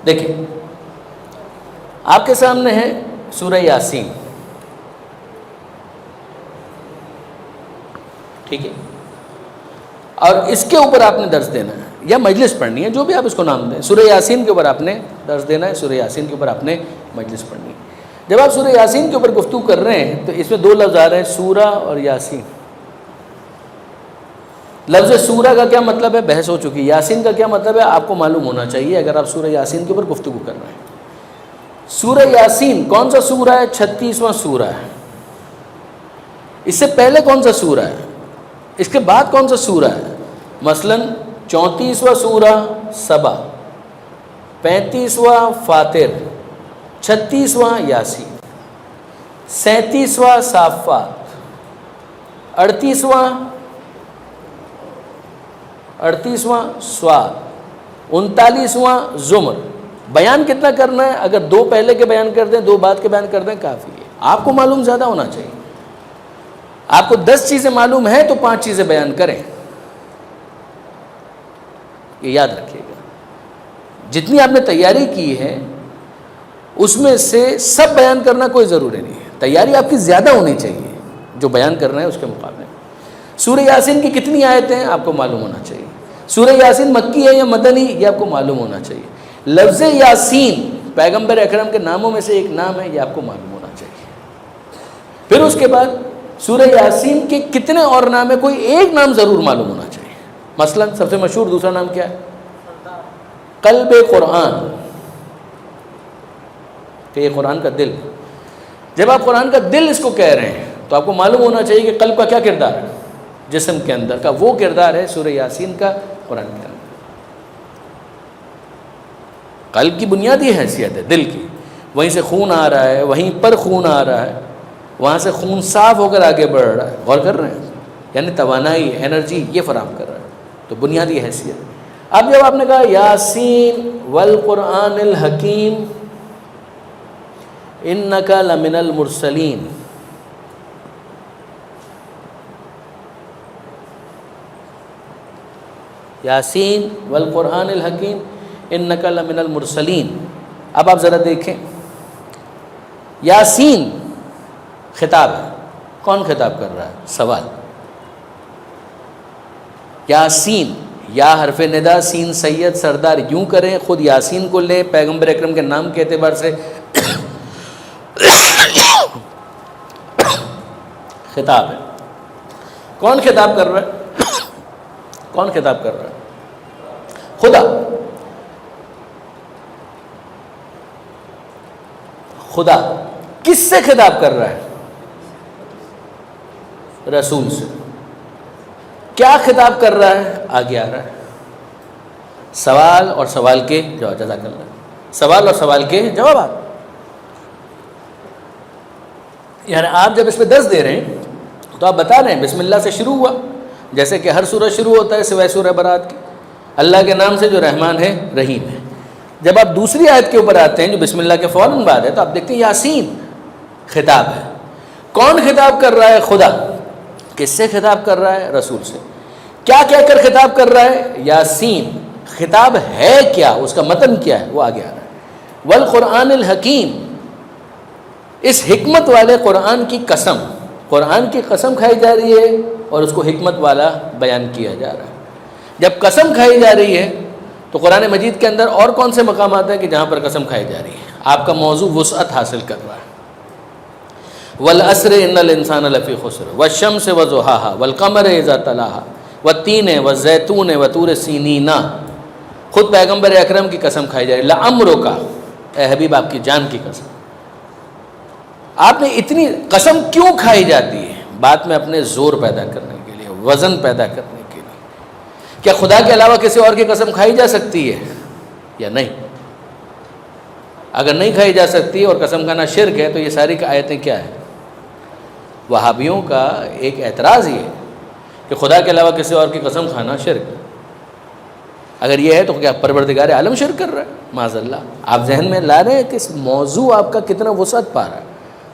دیکھیں آپ کے سامنے ہے سورہ یاسین، ٹھیک ہے، اور اس کے اوپر آپ نے درس دینا ہے یا مجلس پڑھنی ہے، جو بھی آپ اس کو نام دیں. سورہ یاسین کے اوپر آپ نے درس دینا ہے، سورہ یاسین کے اوپر آپ نے مجلس پڑھنی ہے. جب آپ سورہ یاسین کے اوپر گفتگو کر رہے ہیں تو اس میں دو لفظ آ رہے ہیں، سورہ اور یاسین. لفظ سورہ کا کیا مطلب ہے بحث ہو چکی، یاسین کا کیا مطلب ہے آپ کو معلوم ہونا چاہیے اگر آپ سورہ یاسین کے اوپر گفتگو کر رہے ہیں. سورہ یاسین کون سا سورہ ہے؟ 36واں سورہ ہے. اس سے پہلے کون سا سورہ ہے؟ اس کے بعد کون سا سورہ ہے؟ مثلا 34واں سورہ سبا، 35واں فاطر، 36واں یاسین، 37واں صافات، 38واں سواد، 39واں زمر. بیان کتنا کرنا ہے؟ اگر دو پہلے کے بیان کر دیں، دو بعد کے بیان کر دیں کافی ہے. آپ کو معلوم زیادہ ہونا چاہیے. آپ کو 10 چیزیں معلوم ہیں تو 5 چیزیں بیان کریں، یہ یاد رکھیے گا. جتنی آپ نے تیاری کی ہے اس میں سے سب بیان کرنا کوئی ضروری نہیں ہے. تیاری آپ کی زیادہ ہونی چاہیے جو بیان کر رہے ہیں اس کے مقابلے. سورہ یاسین کی کتنی آیتیں ہیں آپ کو معلوم ہونا چاہیے. سورہ یاسین مکی ہے یا مدنی یہ آپ کو معلوم ہونا چاہیے. لفظ یاسین پیغمبر اکرم کے ناموں میں سے ایک نام ہے، یہ آپ کو معلوم ہونا چاہیے. پھر اس کے بعد سورہ یاسین کے کتنے اور نام ہیں، کوئی ایک نام ضرور معلوم ہونا چاہیے. مثلا سب سے مشہور دوسرا نام کیا ہے؟ قلب قرآن، کہ یہ قرآن کا دل. جب آپ قرآن کا دل اس کو کہہ رہے ہیں تو آپ کو معلوم ہونا چاہیے کہ قلب کا کیا کردار ہے. جسم کے اندر کا وہ کردار ہے سورہ یاسین کا قرآن کے اندر. قلب کی بنیادی حیثیت ہے دل کی، وہیں سے خون آ رہا ہے، وہیں پر خون آ رہا ہے، وہاں سے خون صاف ہو کر آگے بڑھ رہا ہے. غور کر رہے ہیں؟ یعنی توانائی، انرجی یہ فراہم کر رہا ہے. تو بنیادی حیثیت. اب جب آپ نے کہا یاسین والقرآن الحکیم انک لمن المرسلین، یاسین والقرآن الحکیم انک لمن المرسلین. اب آپ ذرا دیکھیں، یاسین خطاب ہے. کون خطاب کر رہا ہے؟ سوال. یاسین، یا حرف ندا، سین سید سردار یوں کریں، خود یاسین کو لیں پیغمبر اکرم کے نام کے اعتبار سے خطاب ہے. کون خطاب کر رہا ہے؟ کون خطاب کر رہا ہے؟ خدا. خدا کس سے خطاب کر رہا ہے؟ رسول سے. کیا خطاب کر رہا ہے؟ آگے آ رہا ہے. سوال اور سوال کے جواب. جزاک اللہ. سوال اور سوال کے جوابات. یعنی آپ جب اس پہ درس دے رہے ہیں تو آپ بتا رہے ہیں بسم اللہ سے شروع ہوا، جیسے کہ ہر سورہ شروع ہوتا ہے سوائے سورہ برات کی، اللہ کے نام سے جو رحمان ہے رحیم ہے. جب آپ دوسری آیت کے اوپر آتے ہیں جو بسم اللہ کے فوراً بعد ہے تو آپ دیکھتے ہیں یاسین خطاب ہے. کون خطاب کر رہا ہے؟ خدا. کس سے خطاب کر رہا ہے؟ رسول سے. کیا کہہ کر خطاب کر رہا ہے؟ یاسین. خطاب ہے کیا؟ اس کا متن کیا ہے؟ وہ آگے آ رہا ہے. والقرآن الحکیم، اس حکمت والے قرآن کی قسم. قرآن کی قسم کھائی جا رہی ہے اور اس کو حکمت والا بیان کیا جا رہا ہے. جب قسم کھائی جا رہی ہے تو قرآن مجید کے اندر اور کون سے مقامات ہیں کہ جہاں پر قسم کھائی جا رہی ہے؟ آپ کا موضوع وسعت حاصل کر رہا ہے. والعصر ان الانسان لفی خسر والشمس وضحاها والقمر اذا تلاها والتین والزیتون وطور سینین. خود پیغمبر اکرم کی قسم کھائی جا رہی ہے. لعمرک، اے حبیب آپ کی جان کی قسم. آپ نے اتنی قسم کیوں کھائی جاتی ہے؟ بات میں اپنے زور پیدا کرنے کے لیے، وزن پیدا کرنے کے لیے. کیا خدا کے علاوہ کسی اور کی قسم کھائی جا سکتی ہے یا نہیں؟ اگر نہیں کھائی جا سکتی اور قسم کھانا شرک ہے تو یہ ساری آیتیں کیا ہیں؟ وہابیوں کا ایک اعتراض یہ ہے کہ خدا کے علاوہ کسی اور کی قسم کھانا شرک ہے. اگر یہ ہے تو کیا پروردگار عالم شرک کر رہا ہے؟ معاذ اللہ. آپ ذہن میں لا رہے ہیں کہ اس موضوع آپ کا کتنا وسعت پا رہا ہے،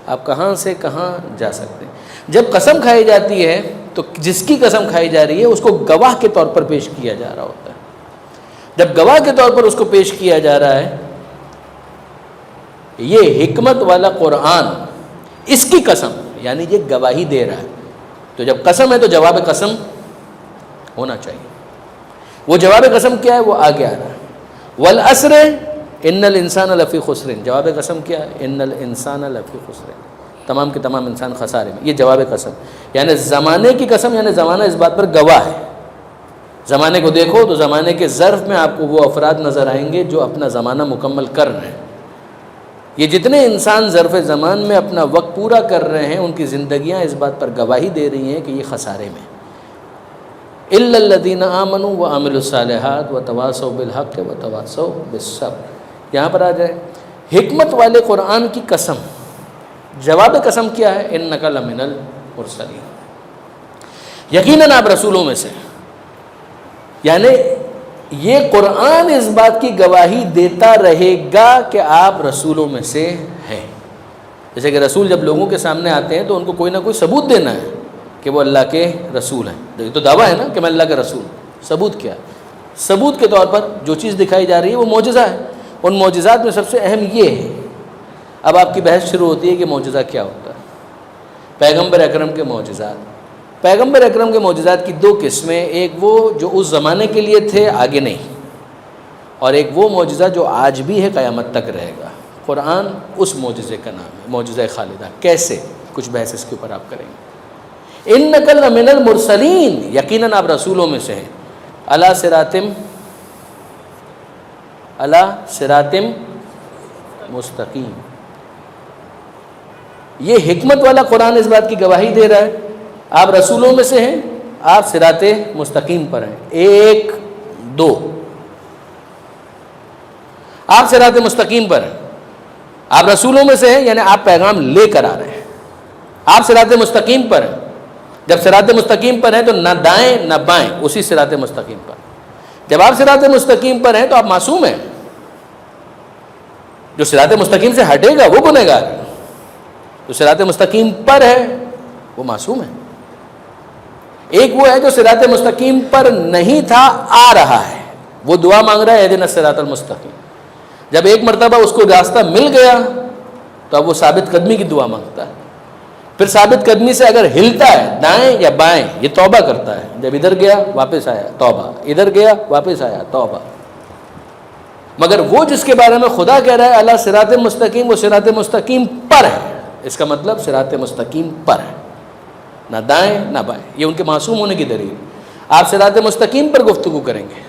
آپ کہاں سے کہاں جا سکتے ہیں. جب قسم کھائی جاتی ہے تو جس کی قسم کھائی جا رہی ہے اس کو گواہ کے طور پر پیش کیا جا رہا ہوتا ہے. جب گواہ کے طور پر اس کو پیش کیا جا رہا ہے یہ حکمت والا قرآن، اس کی قسم، یعنی یہ گواہی دے رہا ہے. تو جب قسم ہے تو جواب قسم ہونا چاہیے. وہ جواب قسم کیا ہے؟ وہ آگے آ رہا ہے. والعصر ان الانسان لفی خسر. جواب قسم کیا ہے؟ ان الانسان لفی خسر. تمام کے تمام انسان خسارے میں. یہ جواب قسم، یعنی زمانے کی قسم، یعنی زمانہ اس بات پر گواہ ہے. زمانے کو دیکھو تو زمانے کے ظرف میں آپ کو وہ افراد نظر آئیں گے جو اپنا زمانہ مکمل کر رہے ہیں. یہ جتنے انسان ظرف زمان میں اپنا وقت پورا کر رہے ہیں، ان کی زندگیاں اس بات پر گواہی دے رہی ہیں کہ یہ خسارے میں. الا الذین آمنوا وعملوا الصالحات وتواصوا بالحق وتواصوا بالصبر. یہاں پر آ جائے حکمت والے قرآن کی قسم. جواب قسم کیا ہے؟ انک لمن المرسلین. یقیناً آپ رسولوں میں سے. یعنی یہ قرآن اس بات کی گواہی دیتا رہے گا کہ آپ رسولوں میں سے ہیں. جیسے کہ رسول جب لوگوں کے سامنے آتے ہیں تو ان کو کوئی نہ کوئی ثبوت دینا ہے کہ وہ اللہ کے رسول ہیں. یہ تو دعویٰ ہے نا کہ میں اللہ کا رسول. ثبوت کیا؟ ثبوت کے طور پر جو چیز دکھائی جا رہی ہے وہ معجزہ ہے. ان معجزات میں سب سے اہم یہ ہے. اب آپ کی بحث شروع ہوتی ہے کہ معجزہ کیا ہوتا ہے. پیغمبر اکرم کے معجزات. پیغمبر اکرم کے معجزات کی دو قسمیں، ایک وہ جو اس زمانے کے لیے تھے، آگے نہیں، اور ایک وہ معجزہ جو آج بھی ہے، قیامت تک رہے گا. قرآن اس معجزے کا نام ہے، معجزہ خالدہ. کیسے؟ کچھ بحث اس کے اوپر آپ کریں گے. انک لمن المرسلین. یقیناً آپ رسولوں میں سے ہیں. علی صراط مستقیم. یہ حکمت والا قرآن اس بات کی گواہی دے رہا ہے آپ رسولوں میں سے ہیں، آپ صراط مستقیم پر ہیں. 1 2 آپ صراط مستقیم پر ہیں. آپ رسولوں میں سے ہیں، یعنی آپ پیغام لے کر آ رہے ہیں. آپ صراط مستقیم پر ہیں. جب صراط مستقیم پر ہیں تو نہ دائیں نہ بائیں، اسی صراط مستقیم پر. جب آپ صراط مستقیم پر ہیں تو آپ معصوم ہیں. جو صراط مستقیم سے ہٹے گا وہ گنہگار ہے. جو صراط مستقیم پر ہے وہ معصوم ہے. ایک وہ ہے جو صراط مستقیم پر نہیں تھا، آ رہا ہے، وہ دعا مانگ رہا ہے اہدنا الصراط المستقیم. جب ایک مرتبہ اس کو راستہ مل گیا تو اب وہ ثابت قدمی کی دعا مانگتا ہے. پھر ثابت قدمی سے اگر ہلتا ہے دائیں یا بائیں، یہ توبہ کرتا ہے. جب ادھر گیا واپس آیا توبہ، ادھر گیا واپس آیا توبہ. مگر وہ جس کے بارے میں خدا کہہ رہا ہے اللہ صراط مستقیم، وہ صراط مستقیم پر ہے. اس کا مطلب صراط مستقیم پر ہے، نہ دائیں نہ بائیں. یہ ان کے معصوم ہونے کی دلیل. آپ صراط مستقیم پر گفتگو کریں گے.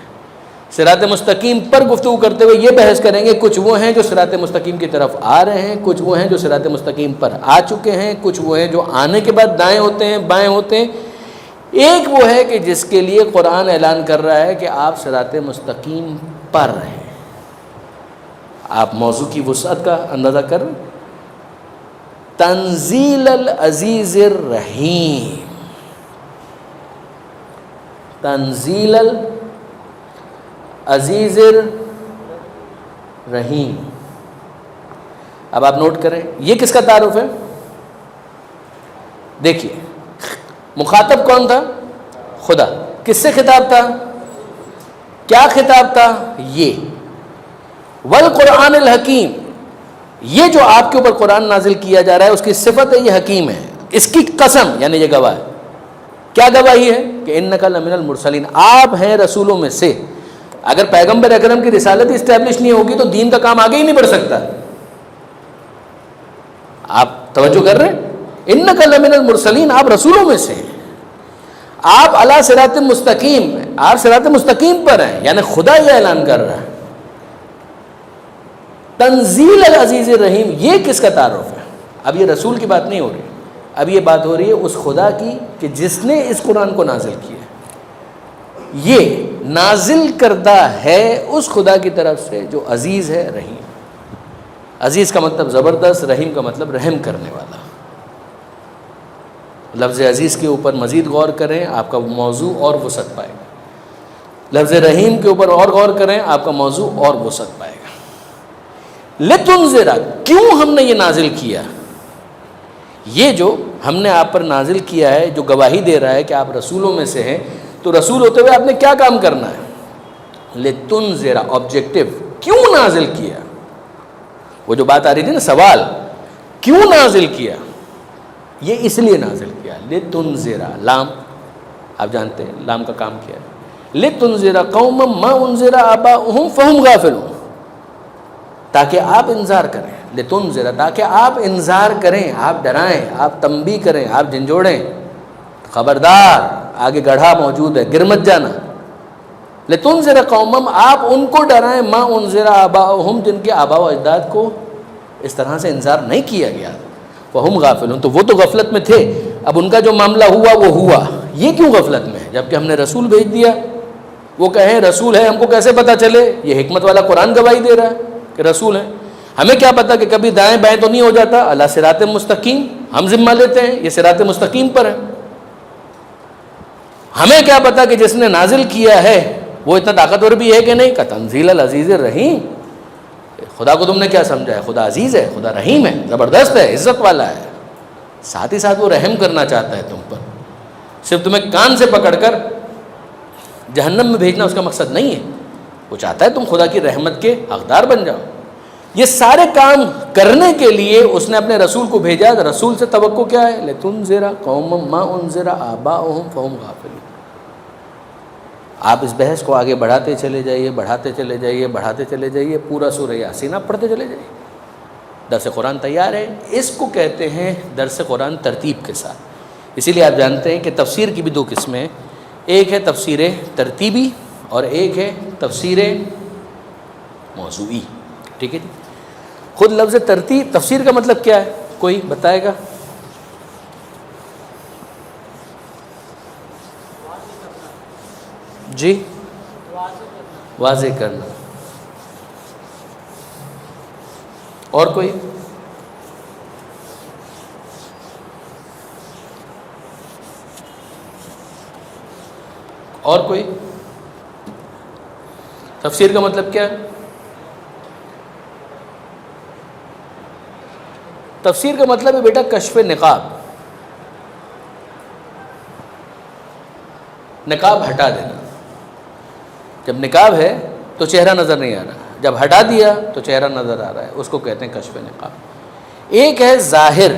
صراط مستقیم پر گفتگو کرتے ہوئے یہ بحث کریں گے کچھ وہ ہیں جو صراط مستقیم کی طرف آ رہے ہیں، کچھ وہ ہیں جو صراط مستقیم پر آ چکے ہیں، کچھ وہ ہیں جو آنے کے بعد دائیں ہوتے ہیں بائیں ہوتے ہیں. ایک وہ ہے کہ جس کے لیے قرآن اعلان کر رہا ہے کہ آپ صراط مستقیم پر ہیں. آپ موضوع کی وسعت کا اندازہ کر رہے ہیں. تنزیل العزیز الرحیم. تنزیل العزیز الرحیم. اب آپ نوٹ کریں یہ کس کا تعارف ہے. دیکھیے مخاطب کون تھا؟ خدا. کس سے خطاب تھا؟ کیا خطاب تھا؟ یہ والقرآن الحکیم. یہ جو آپ کے اوپر قرآن نازل کیا جا رہا ہے اس کی صفت ہے یہ حکیم ہے. اس کی قسم یعنی یہ گواہ ہے. کیا گواہی ہے؟ کہ انک لمن المرسلین، آپ ہیں رسولوں میں سے. اگر پیغمبر اکرم کی رسالت اسٹیبلش نہیں ہوگی تو دین کا کام آگے ہی نہیں بڑھ سکتا. آپ توجہ کر رہے ہیں؟ انک لمن المرسلین، آپ رسولوں میں سے ہیں. آپ علی صراط مستقیم، آپ صراط مستقیم پر ہیں، یعنی خدا یہ اعلان کر رہا ہے. تنزیل العزیز الرحیم، یہ کس کا تعارف ہے؟ اب یہ رسول کی بات نہیں ہو رہی، اب یہ بات ہو رہی ہے اس خدا کی کہ جس نے اس قرآن کو نازل کیا. یہ نازل کردہ ہے اس خدا کی طرف سے جو عزیز ہے رحیم. عزیز کا مطلب زبردست، رحیم کا مطلب رحم کرنے والا. لفظ عزیز کے اوپر مزید غور کریں آپ کا موضوع اور وسعت پائے گا. لفظ رحیم کے اوپر اور غور کریں آپ کا موضوع اور وسعت پائے گا. لتنذر، کیوں ہم نے یہ نازل کیا؟ یہ جو ہم نے آپ پر نازل کیا ہے جو گواہی دے رہا ہے کہ آپ رسولوں میں سے ہیں، تو رسول ہوتے ہوئے آپ نے کیا کام کرنا ہے؟ لتنذر، آبجیکٹو، کیوں نازل کیا؟ وہ جو بات آ رہی تھی نا سوال کیوں نازل کیا، یہ اس لیے نازل کیا لتنذر، لام آپ جانتے ہیں لام کا کام کیا ہے، لتنذر قوما ما انذر آباؤہم فہم غافلون، تاکہ آپ انذار کریں، لتنذر تاکہ آپ انذار کریں، آپ ڈرائیں، آپ تنبیہ کریں، آپ جھنجھوڑیں، خبردار آگے گڑھا موجود ہے، گر مت جانا، لتنذر قوما آپ ان کو ڈرائیں ما انذر آباؤہم جن کے آباء و اجداد کو اس طرح سے انذار نہیں کیا گیا، فہم غافلون تو وہ تو غفلت میں تھے، اب ان کا جو معاملہ ہوا وہ ہوا، یہ کیوں غفلت میں ہے جبکہ ہم نے رسول بھیج دیا، وہ کہیں رسول ہے ہم کو کیسے پتہ چلے، یہ حکمت والا قرآن گواہی دے رہا ہے کہ رسول ہیں، ہمیں کیا پتہ کہ کبھی دائیں بائیں تو نہیں ہو جاتا، اللہ صراط مستقیم، ہم ذمہ لیتے ہیں یہ صراط مستقیم پر ہے، ہمیں کیا پتہ کہ جس نے نازل کیا ہے وہ اتنا طاقتور بھی ہے کہ نہیں، کا تنزیل العزیز الرحیم، خدا کو تم نے کیا سمجھا ہے، خدا عزیز ہے، خدا رحیم ہے، زبردست ہے، عزت والا ہے، ساتھ ہی ساتھ وہ رحم کرنا چاہتا ہے تم پر، صرف تمہیں کان سے پکڑ کر جہنم میں بھیجنا اس کا مقصد نہیں ہے، وہ چاہتا ہے تم خدا کی رحمت کے حقدار بن جاؤ، یہ سارے کام کرنے کے لیے اس نے اپنے رسول کو بھیجا، رسول سے توقع کیا ہے، لتنذر قوما ما انذر آباؤہم فہم غافلون، آپ اس بحث کو آگے بڑھاتے چلے جائیے، بڑھاتے چلے جائیے، بڑھاتے چلے جائیے، پورا سورہ یاسین آپ پڑھتے چلے جائیے، درس قرآن تیار ہے، اس کو کہتے ہیں درس قرآن ترتیب کے ساتھ، اسی لیے آپ جانتے ہیں کہ تفسیر کی بھی دو قسمیں ہیں، ایک ہے تفسیر ترتیبی اور ایک ہے تفسیر موضوعی، ٹھیک ہے جی، خود لفظ ترتیب تفسیر کا مطلب کیا ہے، کوئی بتائے گا؟ جی واضح کرنا، اور کوئی؟ اور کوئی؟ تفسیر کا مطلب کیا ہے؟ تفسیر کا مطلب ہے بیٹا کشف نقاب، نقاب ہٹا دینا، جب نقاب ہے تو چہرہ نظر نہیں آ رہا، جب ہٹا دیا تو چہرہ نظر آ رہا ہے، اس کو کہتے ہیں کشف نقاب۔ ایک ہے ظاہر،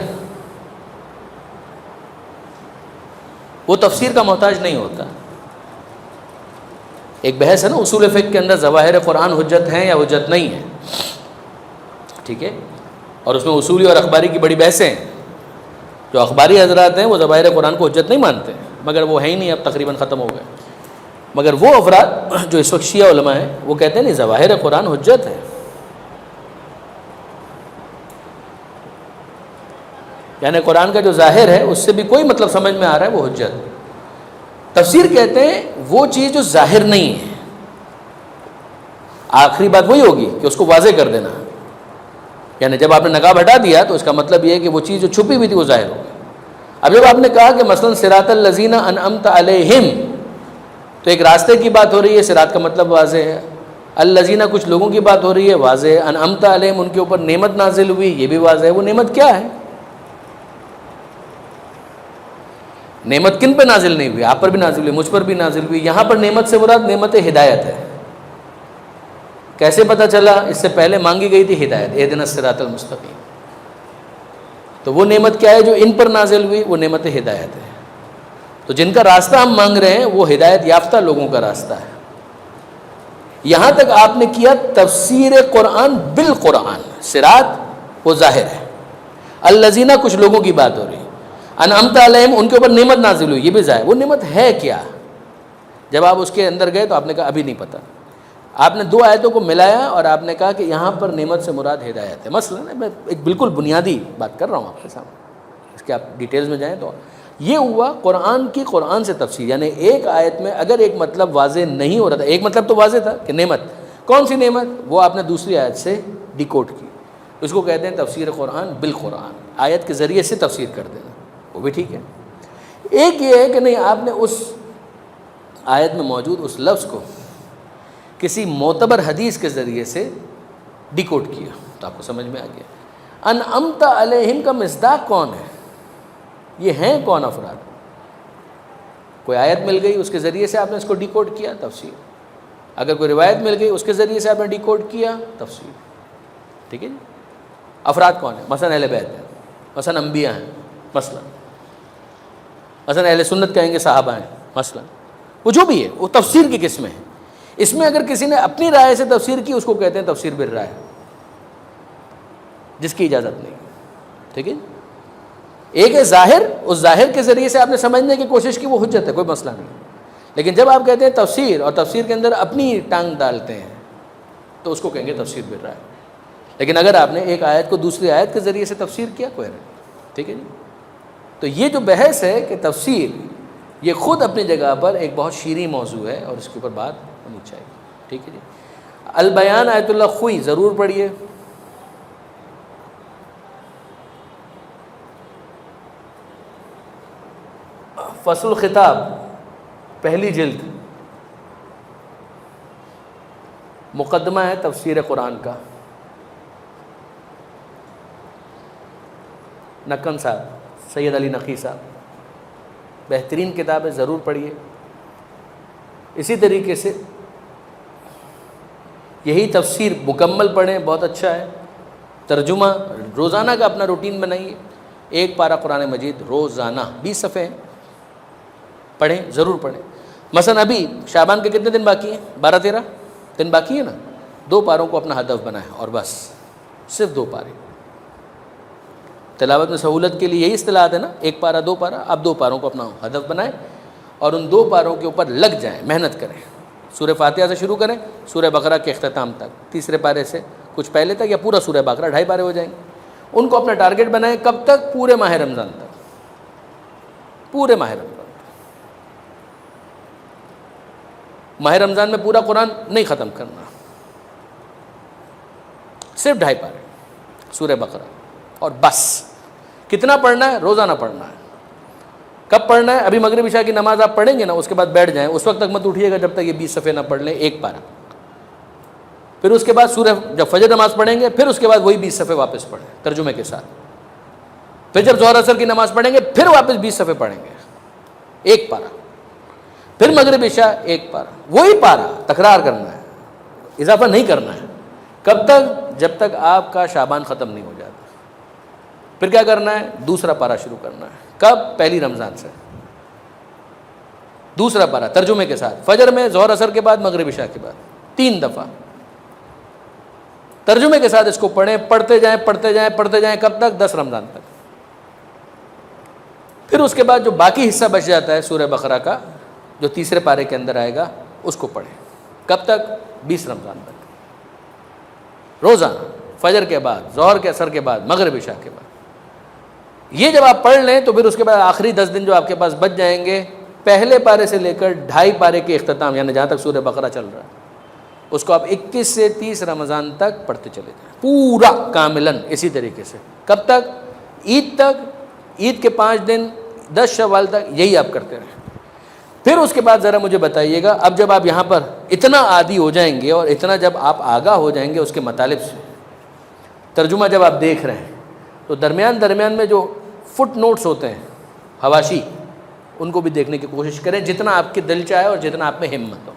وہ تفسیر کا محتاج نہیں ہوتا، ایک بحث ہے نا اصول فقہ کے اندر، ظواہر قرآن حجت ہیں یا حجت نہیں ہیں، ٹھیک ہے، اور اس میں اصولی اور اخباری کی بڑی بحثیں ہیں، جو اخباری حضرات ہیں وہ ظواہر قرآن کو حجت نہیں مانتے، مگر وہ ہیں ہی نہیں، اب تقریباً ختم ہو گئے، مگر وہ افراد جو اس وقت شیعہ علماء ہیں وہ کہتے ہیں نہیں ظواہر قرآن حجت ہے، یعنی قرآن کا جو ظاہر ہے اس سے بھی کوئی مطلب سمجھ میں آ رہا ہے وہ حجت۔ تفسیر کہتے ہیں وہ چیز جو ظاہر نہیں ہے، آخری بات وہی ہوگی کہ اس کو واضح کر دینا، یعنی جب آپ نے نقاب ہٹا دیا تو اس کا مطلب یہ ہے کہ وہ چیز جو چھپی ہوئی تھی وہ ظاہر ہو گئی۔ اب جب آپ نے کہا کہ مثلا صراط الذین انعمت علیہم، تو ایک راستے کی بات ہو رہی ہے، صراط کا مطلب واضح ہے، الذین کچھ لوگوں کی بات ہو رہی ہے، واضح ہے، انعمت علیہم ان کے اوپر نعمت نازل ہوئی، یہ بھی واضح ہے، وہ نعمت کیا ہے؟ نعمت کن پہ نازل نہیں ہوئی؟ آپ پر بھی نازل ہوئی، مجھ پر بھی نازل ہوئی، یہاں پر نعمت سے مراد نعمت ہدایت ہے، کیسے پتہ چلا؟ اس سے پہلے مانگی گئی تھی ہدایت، اہدنا الصراط المستقیم، تو وہ نعمت کیا ہے جو ان پر نازل ہوئی؟ وہ نعمت ہدایت ہے، تو جن کا راستہ ہم مانگ رہے ہیں وہ ہدایت یافتہ لوگوں کا راستہ ہے۔ یہاں تک آپ نے کیا تفسیر قرآن بالقرآن، صراط وہ ظاہر ہے، الذین کچھ لوگوں کی بات ہو رہی ہے، انعمت علیہم ان کے اوپر نعمت نازل ہوئی، یہ بھی ظاہر، وہ نعمت ہے کیا؟ جب آپ اس کے اندر گئے تو آپ نے کہا ابھی نہیں پتہ، آپ نے دو آیتوں کو ملایا اور آپ نے کہا کہ یہاں پر نعمت سے مراد ہدایت ہے، مثلا میں ایک بالکل بنیادی بات کر رہا ہوں آپ کے سامنے، اس کے آپ ڈیٹیلز میں جائیں تو یہ ہوا قرآن کی قرآن سے تفسیر، یعنی ایک آیت میں اگر ایک مطلب واضح نہیں ہو رہا تھا، ایک مطلب تو واضح تھا کہ نعمت، کون سی نعمت؟ وہ آپ نے دوسری آیت سے ڈیکوڈ کی، اس کو کہتے ہیں تفسیر قرآن بالقرآن، آیت کے ذریعے سے تفسیر کر دینا، وہ بھی ٹھیک ہے۔ ایک یہ ہے کہ نہیں آپ نے اس آیت میں موجود اس لفظ کو کسی معتبر حدیث کے ذریعے سے ڈیکوڈ کیا تو آپ کو سمجھ میں آ گیا۔ انعمت علیہم کا مصداق کون ہے؟ یہ ہیں کون افراد؟ کوئی آیت مل گئی اس کے ذریعے سے آپ نے اس کو ڈیکوڈ کیا، تفسیر، اگر کوئی روایت مل گئی اس کے ذریعے سے آپ نے ڈیکوڈ کیا، تفسیر، ٹھیک ہے جی۔ افراد کون ہیں؟ مثلا اہل بیت ہیں، مثلا انبیاء ہیں، مثلا اہل سنت کہیں گے صحابہ ہیں، مثلا وہ جو بھی ہے وہ تفسیر کی قسمیں ہیں. اس میں اگر کسی نے اپنی رائے سے تفسیر کی اس کو کہتے ہیں تفسیر بالرائے، جس کی اجازت نہیں. ٹھیک ہے. ایک ہے ظاہر، اس ظاہر کے ذریعے سے آپ نے سمجھنے کی کوشش کی، وہ حجت ہے، کوئی مسئلہ نہیں. لیکن جب آپ کہتے ہیں تفسیر اور تفسیر کے اندر اپنی ٹانگ ڈالتے ہیں تو اس کو کہیں گے تفسیر بالرائے. لیکن اگر آپ نے ایک آیت کو دوسری آیت کے ذریعے سے تفسیر کیا، کوئی نہیں. ٹھیک ہے جی. تو یہ جو بحث ہے کہ تفسیر، یہ خود اپنی جگہ پر ایک بہت شیریں موضوع ہے اور اس کے اوپر بات ہونی چاہیے. ٹھیک ہے جی. البیان آیت اللہ خوئی ضرور پڑھیے. فصل الخطاب پہلی جلد، مقدمہ ہے تفسیر قرآن کا، نقن صاحب، سید علی نقی صاحب، بہترین کتاب ہے، ضرور پڑھیے. اسی طریقے سے یہی تفسیر مکمل پڑھیں، بہت اچھا ہے. ترجمہ روزانہ کا اپنا روٹین بنائیے، ایک پارہ قرآن مجید روزانہ، 20 صفحے پڑھیں، ضرور پڑھیں. مثلا ابھی شعبان کے کتنے دن باقی ہیں؟ 12-13 دن باقی ہیں نا. 2 پاروں کو اپنا ہدف بنائیں اور بس صرف 2 پارے. تلاوت میں سہولت کے لیے یہی اصطلاحات ہے نا، 1 پارہ 2 پارہ. آپ 2 پاروں کو اپنا ہدف بنائیں اور ان 2 پاروں کے اوپر لگ جائیں، محنت کریں. سورہ فاتحہ سے شروع کریں، سورہ بقرہ کے اختتام تک، تیسرے پارے سے کچھ پہلے تک، یا پورا سورہ بقرہ 2.5 پارے ہو جائیں گے. ان کو اپنا ٹارگٹ بنائیں. کب تک؟ پورے ماہ رمضان تک. پورے ماہ رمضان. ماہ رمضان میں پورا قرآن نہیں ختم کرنا، صرف 2.5 پارے سورہ بقرہ، اور بس. کتنا پڑھنا ہے؟ روزانہ پڑھنا ہے. کب پڑھنا ہے؟ ابھی مغرب عشاء کی نماز آپ پڑھیں گے نا، اس کے بعد بیٹھ جائیں، اس وقت تک مت اٹھیے گا جب تک یہ 20 صفحے نہ پڑھ لیں، 1 پارہ. پھر اس کے بعد سورہ، جب فجر نماز پڑھیں گے پھر اس کے بعد وہی 20 صفحے واپس پڑھیں ترجمے کے ساتھ. پھر جب ظہر اثر کی نماز پڑھیں گے پھر واپس 20 صفحے پڑھیں گے، 1 پارہ. پھر مغرب عشاء 1 پارہ، وہی پارہ تکرار کرنا ہے، اضافہ نہیں کرنا ہے. کب تک؟ جب تک آپ کا شعبان ختم نہیں ہو جاتا. پھر کیا کرنا ہے؟ دوسرا پارہ شروع کرنا ہے. کب؟ پہلی رمضان سے. دوسرا پارہ ترجمے کے ساتھ، فجر میں، ظہر اثر کے بعد، مغرب عشاء کے بعد 3 دفعہ ترجمے کے ساتھ اس کو پڑھیں. پڑھتے جائیں پڑھتے جائیں پڑھتے جائیں. کب تک؟ 10 رمضان تک. پھر اس کے بعد جو باقی حصہ بچ جاتا ہے سورہ بقرہ کا، جو تیسرے پارے کے اندر آئے گا، اس کو پڑھیں. کب تک؟ 20 رمضان تک. روزانہ، فجر کے بعد، ظہر کے اثر کے بعد، مغرب عشاء کے بعد. یہ جب آپ پڑھ لیں تو پھر اس کے بعد آخری 10 دن جو آپ کے پاس بچ جائیں گے، پہلے پارے سے لے کر 2.5 پارے کے اختتام، یعنی جہاں تک سورہ بقرہ چل رہا ہے، اس کو آپ 21 سے 30 رمضان تک پڑھتے چلے جائیں، پورا کاملاً. اسی طریقے سے کب تک؟ عید تک. عید کے 5 دن، 10 شوال تک، یہی آپ کرتے رہیں. پھر اس کے بعد ذرا مجھے بتائیے گا، اب جب آپ یہاں پر اتنا عادی ہو جائیں گے اور اتنا جب آپ آگاہ ہو جائیں گے اس کے مطالب سے، ترجمہ جب آپ دیکھ رہے ہیں تو درمیان میں جو فٹ نوٹس ہوتے ہیں، حواشی، ان کو بھی دیکھنے کی کوشش کریں جتنا آپ کے دل چاہے اور جتنا آپ میں ہمت ہو.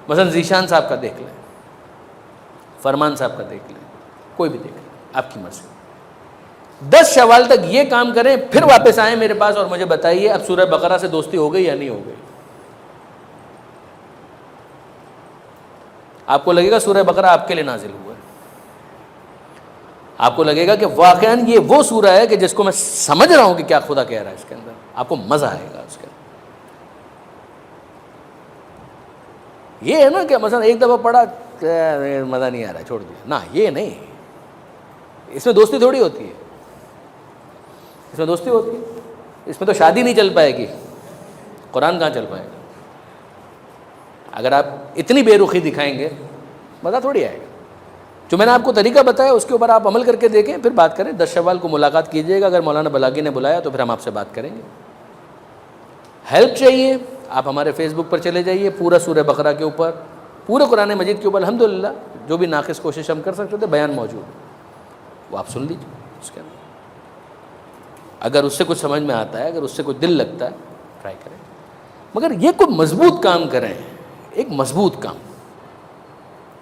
مثلا ذیشان صاحب کا دیکھ لیں، فرمان صاحب کا دیکھ لیں، کوئی بھی دیکھ لیں، آپ کی مرضی. 10 شوال تک یہ کام کریں، پھر واپس آئیں میرے پاس اور مجھے بتائیے اب سورہ بقرہ سے دوستی ہو گئی یا نہیں ہو گئی. آپ کو لگے گا سورہ بقرہ آپ کے لیے نازل ہوا ہے. آپ کو لگے گا کہ واقعاً یہ وہ سورہ ہے کہ جس کو میں سمجھ رہا ہوں کہ کیا خدا کہہ رہا ہے اس کے اندر. آپ کو مزہ آئے گا اس کے اندر. یہ ہے نا کہ مثلا ایک دفعہ پڑھا مزہ نہیں آ رہا، چھوڑ دیا، نہ، یہ نہیں. اس میں دوستی تھوڑی ہوتی ہے، اس میں دوستی ہوتی ہے. اس میں تو شادی نہیں چل پائے گی، قرآن کہاں چل پائے گا. اگر آپ اتنی بے رخی دکھائیں گے مزہ تھوڑی آئے گا. جو میں نے آپ کو طریقہ بتایا اس کے اوپر آپ عمل کر کے دیکھیں، پھر بات کریں. 10 شوال کو ملاقات کیجیے گا، اگر مولانا بلاگی نے بلایا تو پھر ہم آپ سے بات کریں گے. ہیلپ چاہیے، آپ ہمارے فیس بک پر چلے جائیے، پورا سورہ بقرہ کے اوپر، پورے قرآن مجید کے اوپر الحمدللہ جو بھی ناقص کوشش ہم کر سکتے تھے بیان موجود ہے، وہ آپ سن لیجیے. اس کے اندر اگر اس سے کچھ سمجھ میں آتا ہے، اگر اس سے کچھ دل لگتا ہے، ٹرائی کریں. مگر یہ کوئی مضبوط کام کریں، ایک مضبوط کام.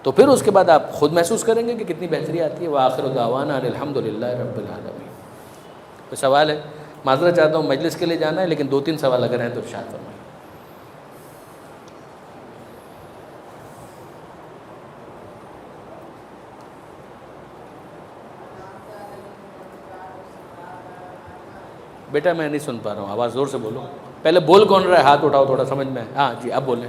تو پھر اس کے بعد آپ خود محسوس کریں گے کہ کتنی بہتری آتی ہے. وآخر دعوانا ان الحمد للہ رب العالمین. کوئی سوال ہے؟ معذرت چاہتا ہوں مجلس کے لیے جانا ہے، لیکن 2-3 سوال اگر ہیں تو ارشاد فرمائیں. بیٹا میں نہیں سن پا رہا ہوں، آواز زور سے بولو. پہلے بول کون رہا ہے؟ ہاتھ اٹھاؤ تھوڑا سمجھ میں. ہاں جی اب بولیں.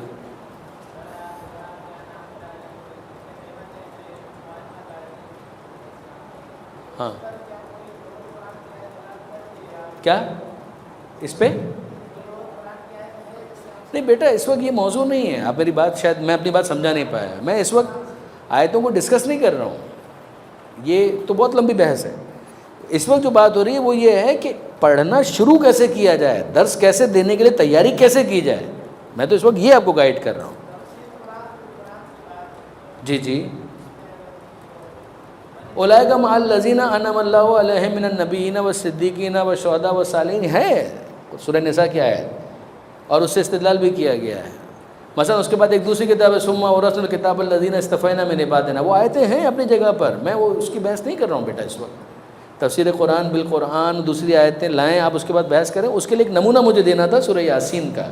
ہاں کیا اس پہ؟ نہیں بیٹا اس وقت یہ موضوع نہیں ہے. آپ میری بات شاید میں اپنی بات سمجھا نہیں پایا. میں اس وقت آیتوں کو ڈسکس نہیں کر رہا ہوں، یہ تو بہت لمبی بحث ہے. اس وقت جو بات ہو رہی ہے وہ یہ ہے کہ پڑھنا شروع کیسے کیا جائے، درس کیسے دینے کے لیے تیاری کیسے کی جائے. میں تو اس وقت یہ آپ کو گائیڈ کر رہا ہوں. جی جی. اولئک مع الذین انعم اللہ علیہم من النبیین والصدیقین والشہداء والصالحین ہے سورہ نساء کی آیت، اور اس سے استدلال بھی کیا گیا ہے. مثلا اس کے بعد ایک دوسری کتاب ہے ثم اورثنا الکتاب الذین اصطفینا من عبادنا. وہ آیتیں ہیں اپنی جگہ پر، میں وہ اس کی بحث نہیں کر رہا ہوں بیٹا. اس وقت تفسیر قرآن بالقرآن دوسری آیتیں لائیں آپ اس کے بعد بحث کریں. اس کے لیے ایک نمونہ مجھے دینا تھا سورہ یاسین کا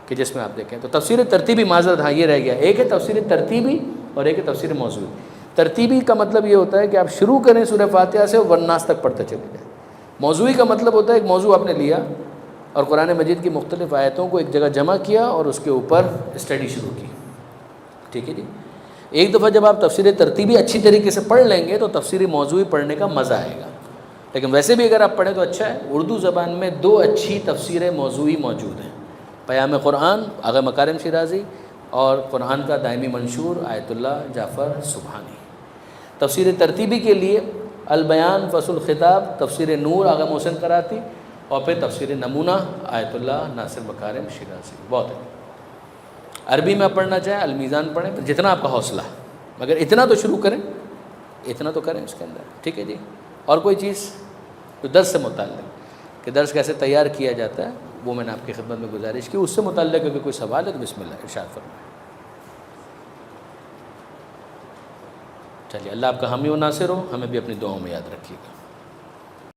کہ جس میں آپ دیکھیں تو تفسیر ترتیبی. معذرت ہاں یہ رہ گیا، ایک ہے تفسیر ترتیبی اور ایک ہے تفسیر موضوعی. ترتیبی کا مطلب یہ ہوتا ہے کہ آپ شروع کریں سورہ فاتحہ سے اور والناس تک پڑھتے چلے جائیں. موضوعی کا مطلب ہوتا ہے ایک موضوع آپ نے لیا اور قرآن مجید کی مختلف آیتوں کو ایک جگہ جمع کیا اور اس کے اوپر اسٹڈی شروع کی. ٹھیک ہے جی. ایک دفعہ جب آپ تفسیر ترتیبی اچھی طریقے سے پڑھ لیں گے تو تفسیر موضوعی پڑھنے کا مزہ آئے گا. لیکن ویسے بھی اگر آپ پڑھیں تو اچھا ہے. اردو زبان میں 2 اچھی تفسیر موضوعی موجود ہیں، پیام قرآن آغا مکارم شیرازی اور قرآن کا دائمی منشور آیت اللہ جعفر سبحانی. تفسیر ترتیبی کے لیے البیان فصل الخطاب تفسیر نور آغا محسن کراتی اور پھر تفسیر نمونہ آیت اللہ ناصر مکارم شیرازی. بہت ہے. عربی میں پڑھنا چاہیں المیزان پڑھیں، پھر جتنا آپ کا حوصلہ، مگر اتنا تو شروع کریں، اتنا تو کریں اس کے اندر. ٹھیک ہے جی. اور کوئی چیز جو درس سے متعلق کہ درس کیسے تیار کیا جاتا ہے وہ میں نے آپ کی خدمت میں گزارش کی. اس سے متعلق اگر کوئی سوال ہے تو بسم اللہ ارشاد فرمائیں. چلیے اللہ آپ کا حامی و ناصر ہو، ہمیں بھی اپنی دعاؤں میں یاد رکھیے گا.